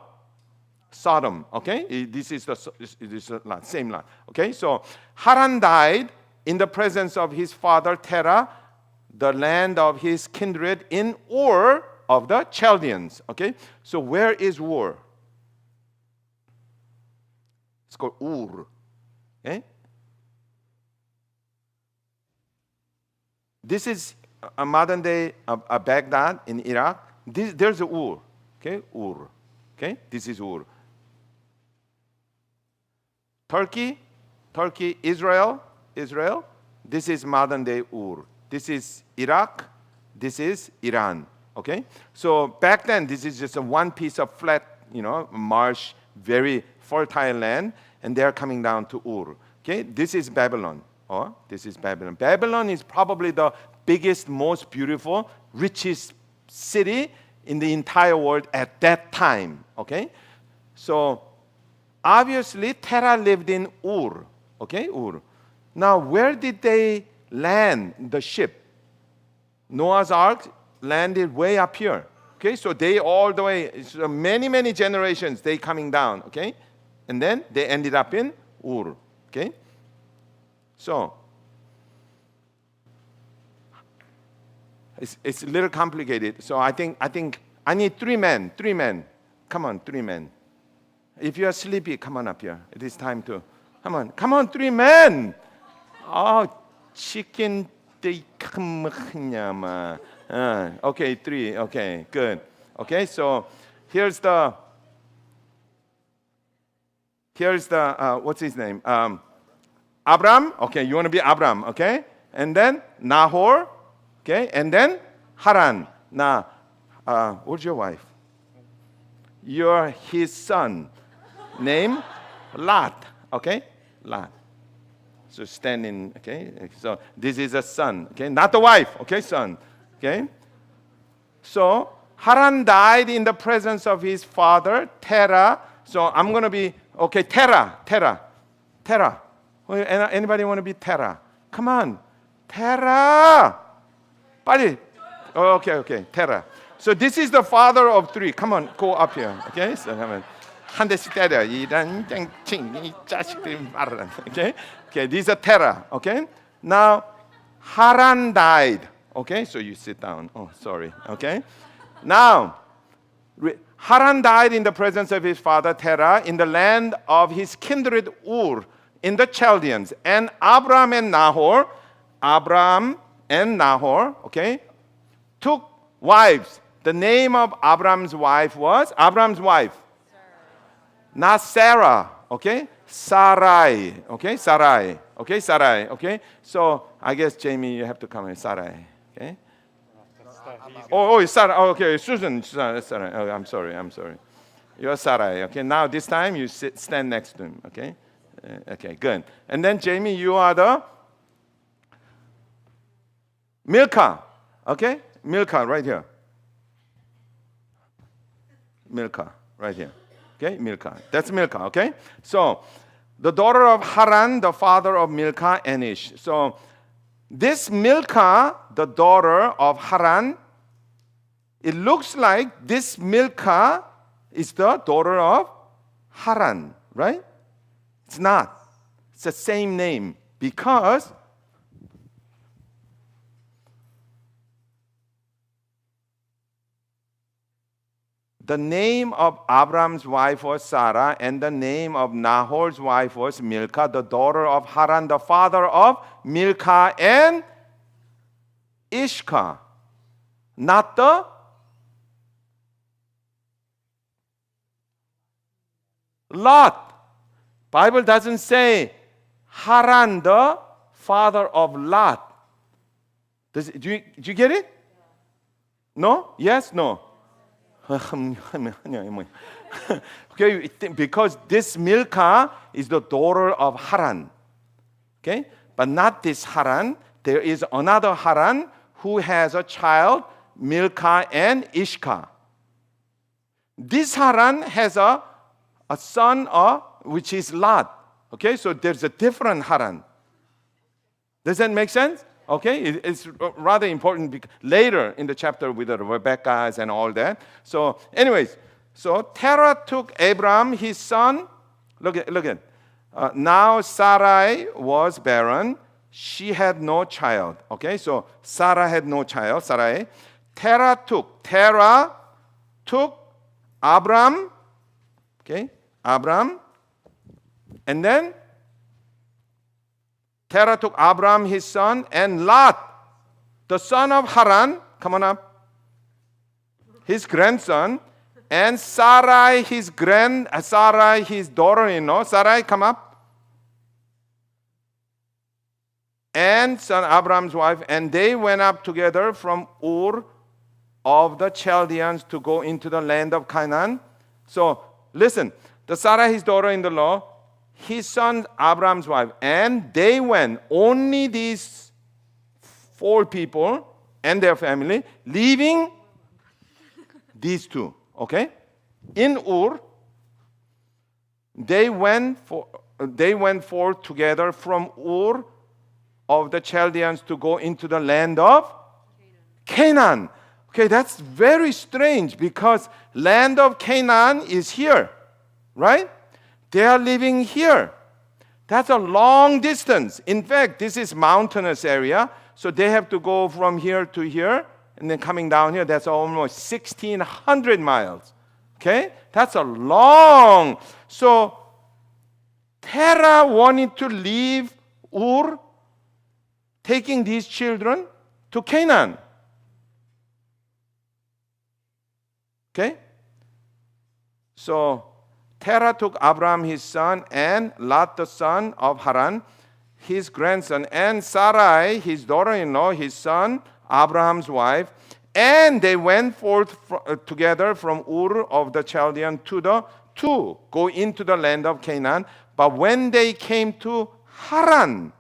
Sodom. Okay, this is the Lot, same Lot. Okay, so Haran died in the presence of his father Terah, the land of his kindred in Ur of the Chaldeans. Okay, so where is Ur? It's called Ur. Okay, this is a modern day Baghdad in Iraq. There's a Ur. Okay, Ur. Okay, this is Ur. Turkey, Israel. This is modern day Ur. This is Iraq. This is Iran. Okay, so back then this is just a one piece of flat, marsh, very fertile land, and they are coming down to Ur. Okay, this is Babylon. This is Babylon. Babylon is probably the biggest, most beautiful, richest city in the entire world at that time. Okay, so obviously Terah lived in Ur. Okay, Ur. Now, where did they land the ship? Noah's Ark landed way up here. Okay, so they all the way, so many generations, they coming down. Okay, and then they ended up in Ur. Okay, so it's a little complicated. So I think I need three men. Come on, 3 men. If you are sleepy, come on up here. It is time to come on, 3 men. Oh, chicken. Okay, 3. Okay, good. Okay, so here's the what's his name? Abram. Okay, you want to be Abram. Okay, and then Nahor. Okay, and then Haran. Now, where's your wife? You're his son. Name Lot. Okay, Lot. So standing, okay? So this is a son, okay? Not the wife, okay, son. Okay? So Haran died in the presence of his father, Terah. So I'm going to be, okay, Terah. Anybody want to be Terah? Come on. Terah. 빨리. Okay, Terah. So this is the father of 3. Come on, go up here. Okay? So come on. 한 대씩 때려. 이런 짱칭 이 자식들이 말을 안. Okay, these are Terah. Okay, now Haran died. Okay, so you sit down. Oh, sorry. Okay, now Haran died in the presence of his father Terah in the land of his kindred Ur in the Chaldeans. And Abraham and Nahor, okay, took wives. The name of Abraham's wife was not Sarah, okay? Sarai, okay? Sarai. Okay? So I guess Jamie, you have to come in. Sarai, okay? Oh, Sarai. Oh, okay, Susan. Sarai. Oh, I'm sorry. You're Sarai. Okay. Now this time you stand next to him. Okay. Okay. Good. And then Jamie, you are the Milcah. Okay. Milcah, right here. Milcah, right here. Okay, Milcah. That's Milcah, okay? So, the daughter of Haran, the father of Milcah and Ish. So, this Milcah, the daughter of Haran, it looks like this Milcah is the daughter of Haran, right? It's not. It's the same name because the name of Abraham's wife was Sarah, and the name of Nahor's wife was Milcah, the daughter of Haran, the father of Milcah and Ishka. Not the Lot. Bible doesn't say Haran, the father of Lot. Do you get it? No? Yes? No? Okay, because this Milcah is the daughter of Haran. Okay? But not this Haran. There is another Haran who has a child, Milcah and Ishka. This Haran has a son, which is Lot. Okay, so there's a different Haran. Does that make sense? Okay, it's rather important later in the chapter with the Rebeccas and all that. So, anyways, so Terah took Abraham, his son. Look at. Now Sarai was barren; she had no child. Okay, so Sarah had no child. Sarai. Terah took Abram. Okay, Abram, and then Terah took Abram, his son, and Lot, the son of Haran, come on up, his grandson, and Sarai, his daughter-in-law. Sarai, come up. And son Abram's wife, and they went up together from Ur of the Chaldeans to go into the land of Canaan. So listen, the Sarah, his daughter-in-law, his son Abraham's wife, and they went, only these 4 people and their family, leaving these 2, okay? In Ur, they went forth together from Ur of the Chaldeans to go into the land of Canaan. Okay, that's very strange because land of Canaan is here, right? They are living here. That's a long distance. In fact, this is mountainous area, so they have to go from here to here, and then coming down here, that's almost 1,600 miles. Okay? That's a long. So Terah wanted to leave Ur, taking these children to Canaan. Okay? So Terah took Abraham his son and Lot the son of Haran, his grandson, and Sarai his daughter-in-law, his son Abraham's wife, and they went forth together from Ur of the Chaldean to go into the land of Canaan. But when they came to Haran,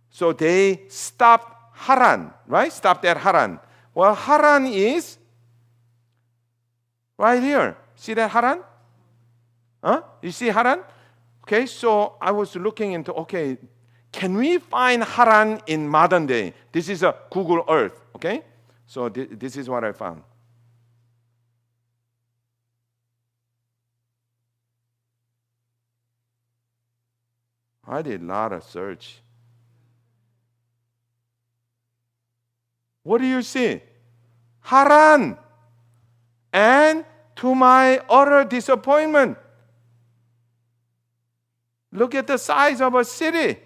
so they stopped Haran, right? Stopped at Haran. Well, Haran is right here. See that Haran? Huh? You see Haran? Okay, so I was looking into, okay, can we find Haran in modern day? This is a Google Earth, okay? So this is what I found. I did a lot of search. What do you see? Haran. And to my utter disappointment, look at the size of a city.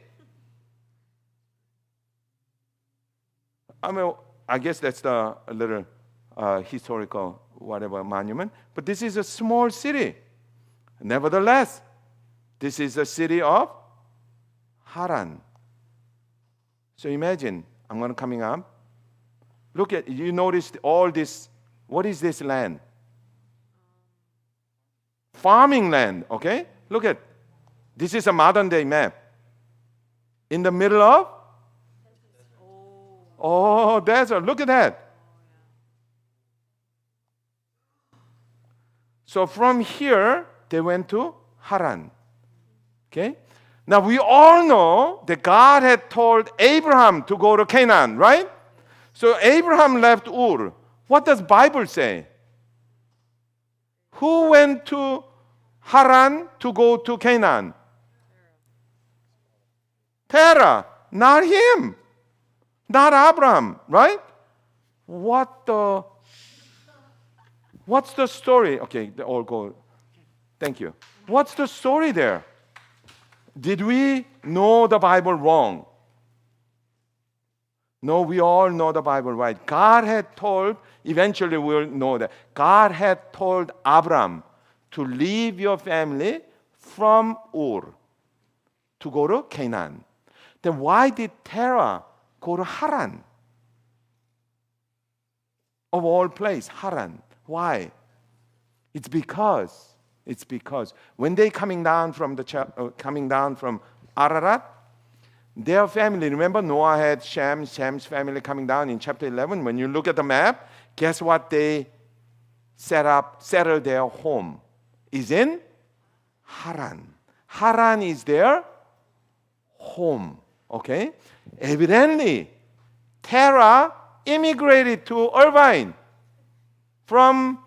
I mean, I guess that's the little historical whatever monument. But this is a small city. Nevertheless, this is a city of Haran. So imagine, I'm going to coming up. Look at, you notice all this. What is this land? Farming land, okay? Look at, this is a modern day map. In the middle of? Oh, desert. Look at that. So from here, they went to Haran. Okay? Now we all know that God had told Abraham to go to Canaan, right? So Abraham left Ur. What does Bible say? Who went to Haran to go to Canaan? Terah, not him. Not Abraham, right? What's the story? Okay, they all go. Thank you. What's the story there? Did we know the Bible wrong? No, we all know the Bible right. God had told, eventually we'll know that, God had told Abraham to leave your family from Ur to go to Canaan. Then why did Terah go to Haran? Of all places, Haran. Why? It's because when they coming down from Ararat, their family, remember Noah had Sham's family coming down in chapter 11. When you look at the map, guess what they settled their home? Is in Haran. Haran is their home. Okay? Evidently, Terah immigrated to Irvine from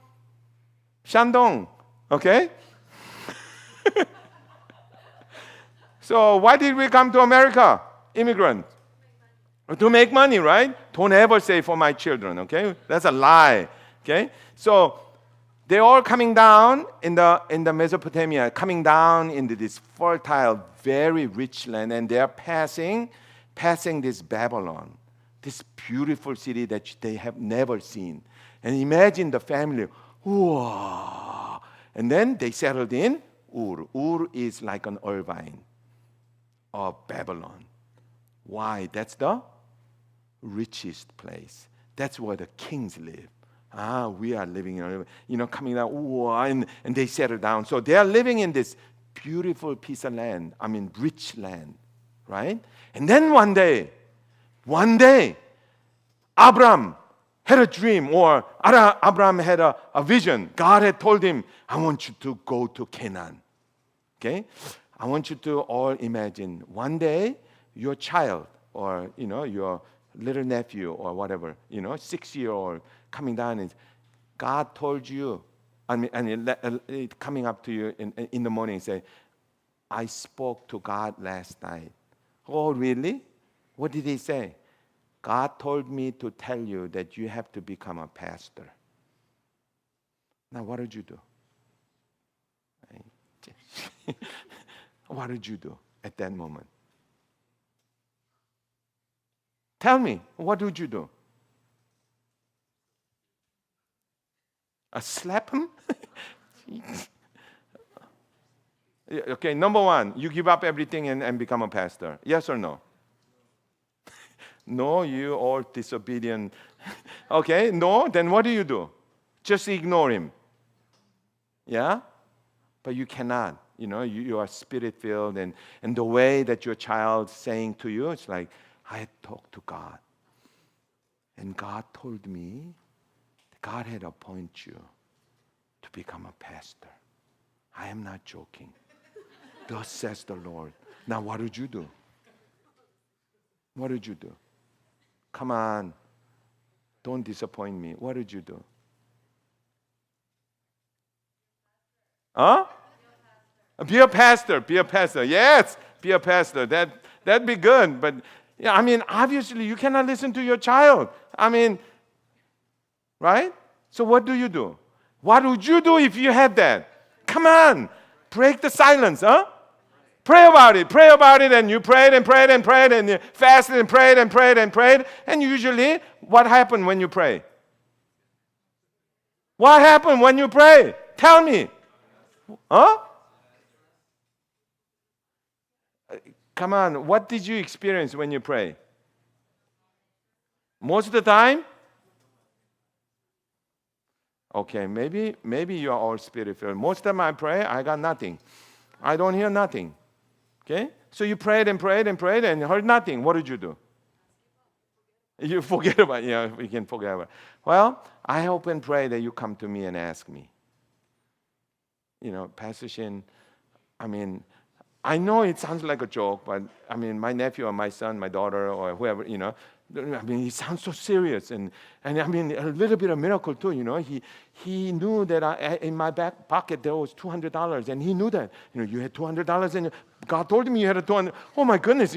Shandong. Okay? So why did we come to America? Immigrants. To make money, right? Don't ever say for my children, okay? That's a lie. Okay? So they're all coming down in the Mesopotamia, coming down into this fertile, very rich land, and they're passing this Babylon, this beautiful city that they have never seen. And imagine the family, whoa. And then they settled in Ur. Ur is like an Irvine of Babylon. Why? That's the richest place. That's where the kings live. We are living in, coming down, and they settle down. So they are living in this beautiful piece of land, rich land, right? And then one day, Abram had a dream, or Abram had a vision. God had told him, I want you to go to Canaan. Okay? I want you to all imagine one day your child, or your little nephew or whatever, 6-year-old coming down, and God told you, coming up to you in the morning, say, I spoke to God last night. Oh, really? What did he say? God told me to tell you that you have to become a pastor. Now, what did you do? What did you do at that moment? Tell me, what did you do? Slap him? Okay, number one, you give up everything and become a pastor. Yes or no? No, you all disobedient. Okay, no, then what do? Just ignore him. Yeah? But you cannot. You are spirit-filled, and the way that your child saying to you, it's like, I talked to God. And God told me that God had appointed you to become a pastor. I am not joking. Thus says the Lord. Now, what did you do? What did you do? Come on. Don't disappoint me. What did you do? Huh? Be a pastor. Be a pastor. Yes, be a pastor. That'd be good. But obviously you cannot listen to your child. Right? So what do? What would you do if you had that? Come on. Break the silence, huh? Pray about it, and you prayed and prayed and prayed, and you fasted and prayed and prayed and prayed. And usually, what happened when you pray? What happened when you pray? Tell me. Huh? Come on, what did you experience when you pray? Most of the time? Okay, maybe you are all spirit-filled. Most of the time I pray, I got nothing. I don't hear nothing. Okay? So you prayed and prayed and prayed and heard nothing. What did you do? You forget about it. Yeah, we can forget about it. Well, I hope and pray that you come to me and ask me. Pastor Shin, I know it sounds like a joke, but my nephew or my son, my daughter or whoever, it sounds so serious, and a little bit of miracle too. He knew that in my back pocket there was $200, and he knew that. You had $200, and God told me you had a $200. Oh my goodness,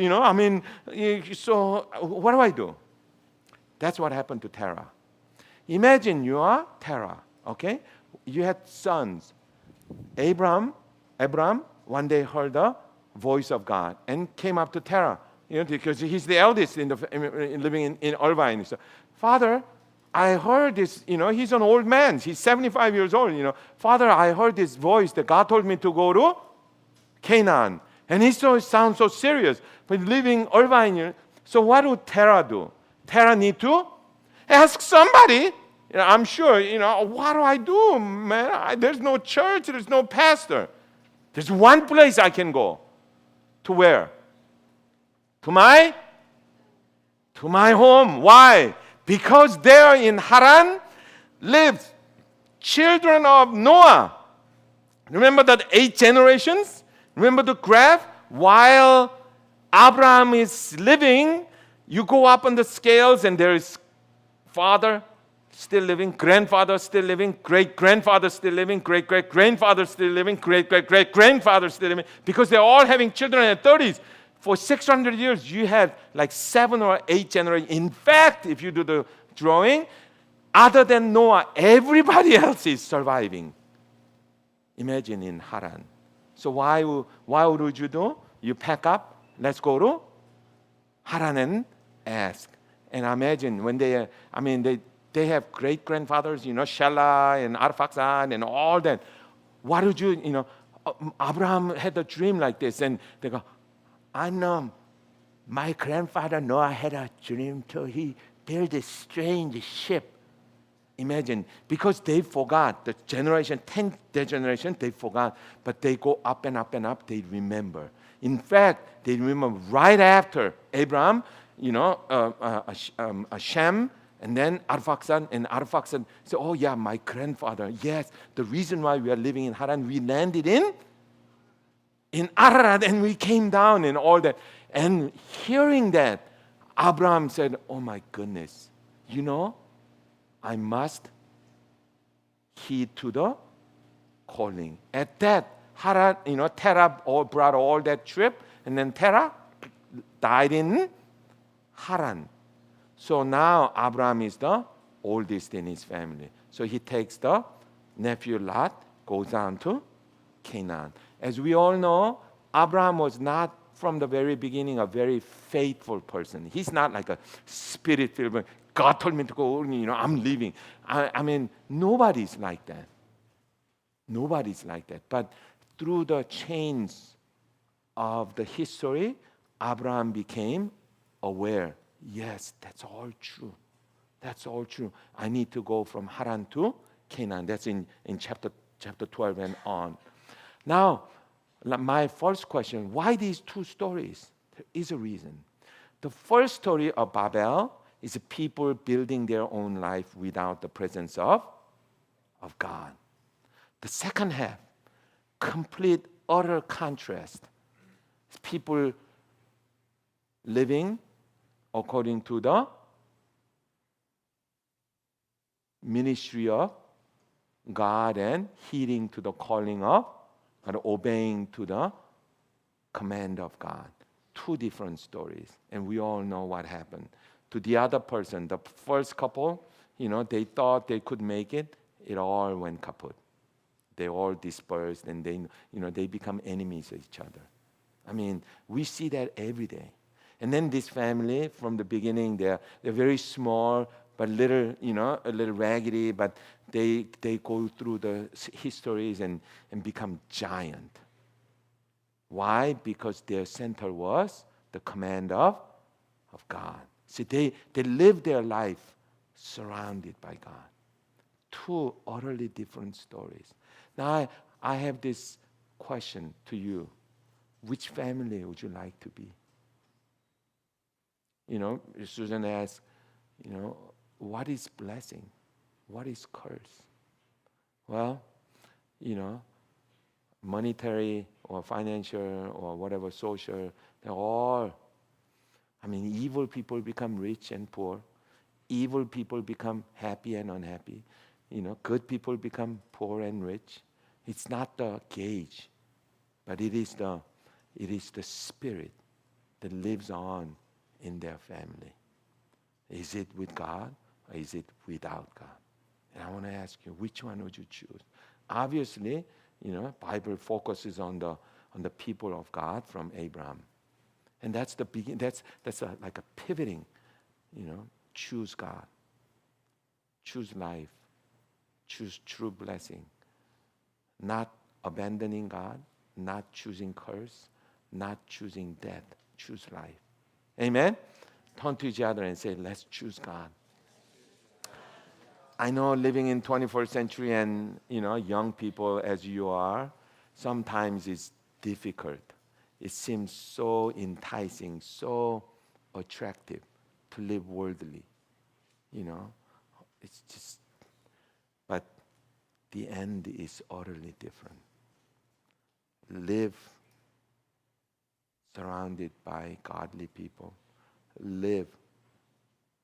so what do? That's what happened to Terah. Imagine you are Terah, okay? You had sons. Abram one day heard the voice of God and came up to Terah, because he's the eldest living in Irvine. So, Father, I heard this, he's an old man. He's 75 years old, Father, I heard this voice that God told me to go to Canaan. And he sounds so serious, but living Irvine. So what would Terah do? Terah need to ask somebody. I'm sure, what do I do, man? There's no church, there's no pastor. There's one place I can go. To where? To my home. Why? Because there in Haran lived children of Noah. Remember that 8 generations? Remember the graph? While Abraham is living, you go up on the scales and there is father still living, grandfather still living, great-grandfather still living, great-great-grandfather still living, great-great-great-grandfather still living, because they're all having children in their 30s. For 600 years, you had like 7 or 8 generations. In fact, if you do the drawing, other than Noah, everybody else is surviving. Imagine in Haran. So why would you do? You pack up, let's go to Haran and ask. And imagine when they have great-grandfathers, Shelah and Arphaxad and all that. What would you, Abraham had a dream like this, and they go, I know, my grandfather Noah had a dream too. He built a strange ship. Imagine, because they forgot, the generation, 10th generation, they forgot, but they go up and up and up, they remember. In fact, they remember right after Abraham, Shem, and then Arphaxad, and Arphaxad said, oh yeah, my grandfather, yes, the reason why we are living in Haran, we landed in Ararat, and we came down and all that. And hearing that, Abraham said, oh my goodness, I must heed to the calling. At that, Haran, Terah brought all that trip, and then Terah died in Haran. So now Abraham is the oldest in his family. So he takes the nephew Lot, goes down to Canaan. As we all know, Abraham was not from the very beginning a very faithful person. He's not like a spirit-filled, God told me to go, I'm leaving. I mean, nobody's like that. Nobody's like that. But through the chains of the history, Abraham became aware. Yes, that's all true. That's all true. I need to go from Haran to Canaan. That's in chapter 12 and on. Now, my first question, why these two stories? There is a reason. The first story of Babel is people building their own life without the presence of God. The second half, complete, utter contrast. People living according to the ministry of God and heeding to the calling of and obeying to the command of God. Two different stories, and we all know what happened. To the other person, the first couple, they thought they could make it. It all went kaput. They all dispersed, and they become enemies of each other. I mean, we see that every day. And then this family, from the beginning, they're very small, but a little raggedy, but they go through the histories and become giant. Why? Because their center was the command of God. See, they live their life surrounded by God. Two utterly different stories. Now, I have this question to you. Which family would you like to be? Susan asked, what is blessing? What is curse? Well, monetary or financial or whatever social, they're all, evil people become rich and poor. Evil people become happy and unhappy. Good people become poor and rich. It's not the gauge, but it is the spirit that lives on in their family. Is it with God or is it without God? And I want to ask you, which one would you choose? Obviously, Bible focuses on the people of God from Abraham, and that's the begin. That's like a pivoting. Choose God, choose life, choose true blessing. Not abandoning God, not choosing curse, not choosing death. Choose life. Amen? Turn to each other and say, let's choose God. I know living in 21st century and, young people as you are, sometimes it's difficult. It seems so enticing, so attractive to live worldly. It's just, but the end is utterly different. Live surrounded by godly people. Live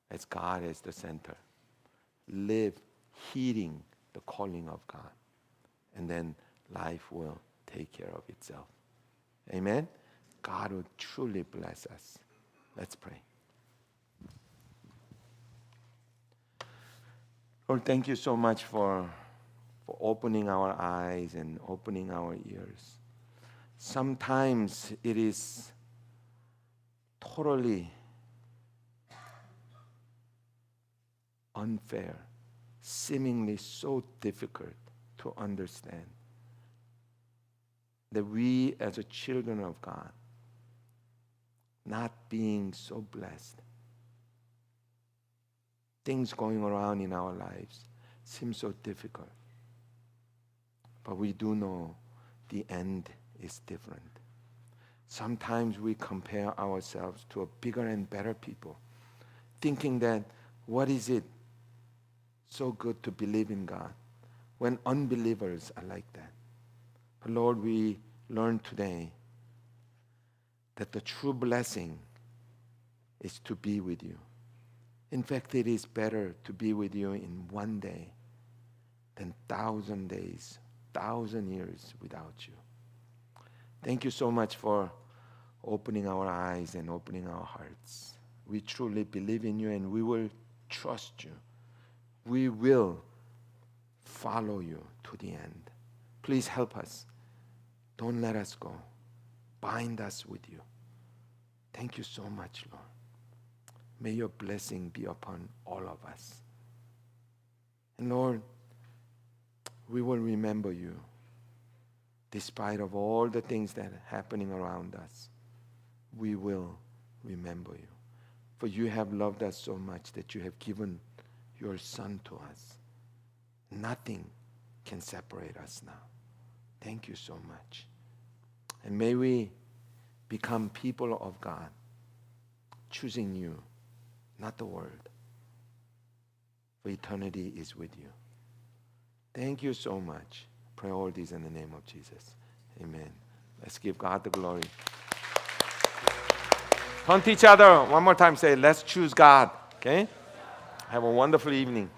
as God as the center. Live heeding the calling of God. And then life will take care of itself. Amen? God will truly bless us. Let's pray. Lord, thank you so much for opening our eyes and opening our ears. Sometimes it is totally unfair, seemingly so difficult to understand that we as a children of God, not being so blessed, things going around in our lives, seems so difficult. But we do know the end is different. Sometimes we compare ourselves to a bigger and better people, thinking that what is it so good to believe in God when unbelievers are like that. But Lord, we learn today that the true blessing is to be with you. In fact, it is better to be with you in one day than 1,000 days, 1,000 years without you. Thank you so much for opening our eyes and opening our hearts. We truly believe in you and we will trust you. We will follow you to the end. Please help us. Don't let us go. Bind us with you. Thank you so much, Lord. May your blessing be upon all of us. And Lord, we will remember you despite of all the things that are happening around us. We will remember you. For you have loved us so much that you have given your Son to us. Nothing can separate us now. Thank you so much. And may we become people of God, choosing you, not the world. For eternity is with you. Thank you so much. Pray all these in the name of Jesus. Amen. Let's give God the glory. Turn to each other one more time. Say, let's choose God. Okay? Have a wonderful evening.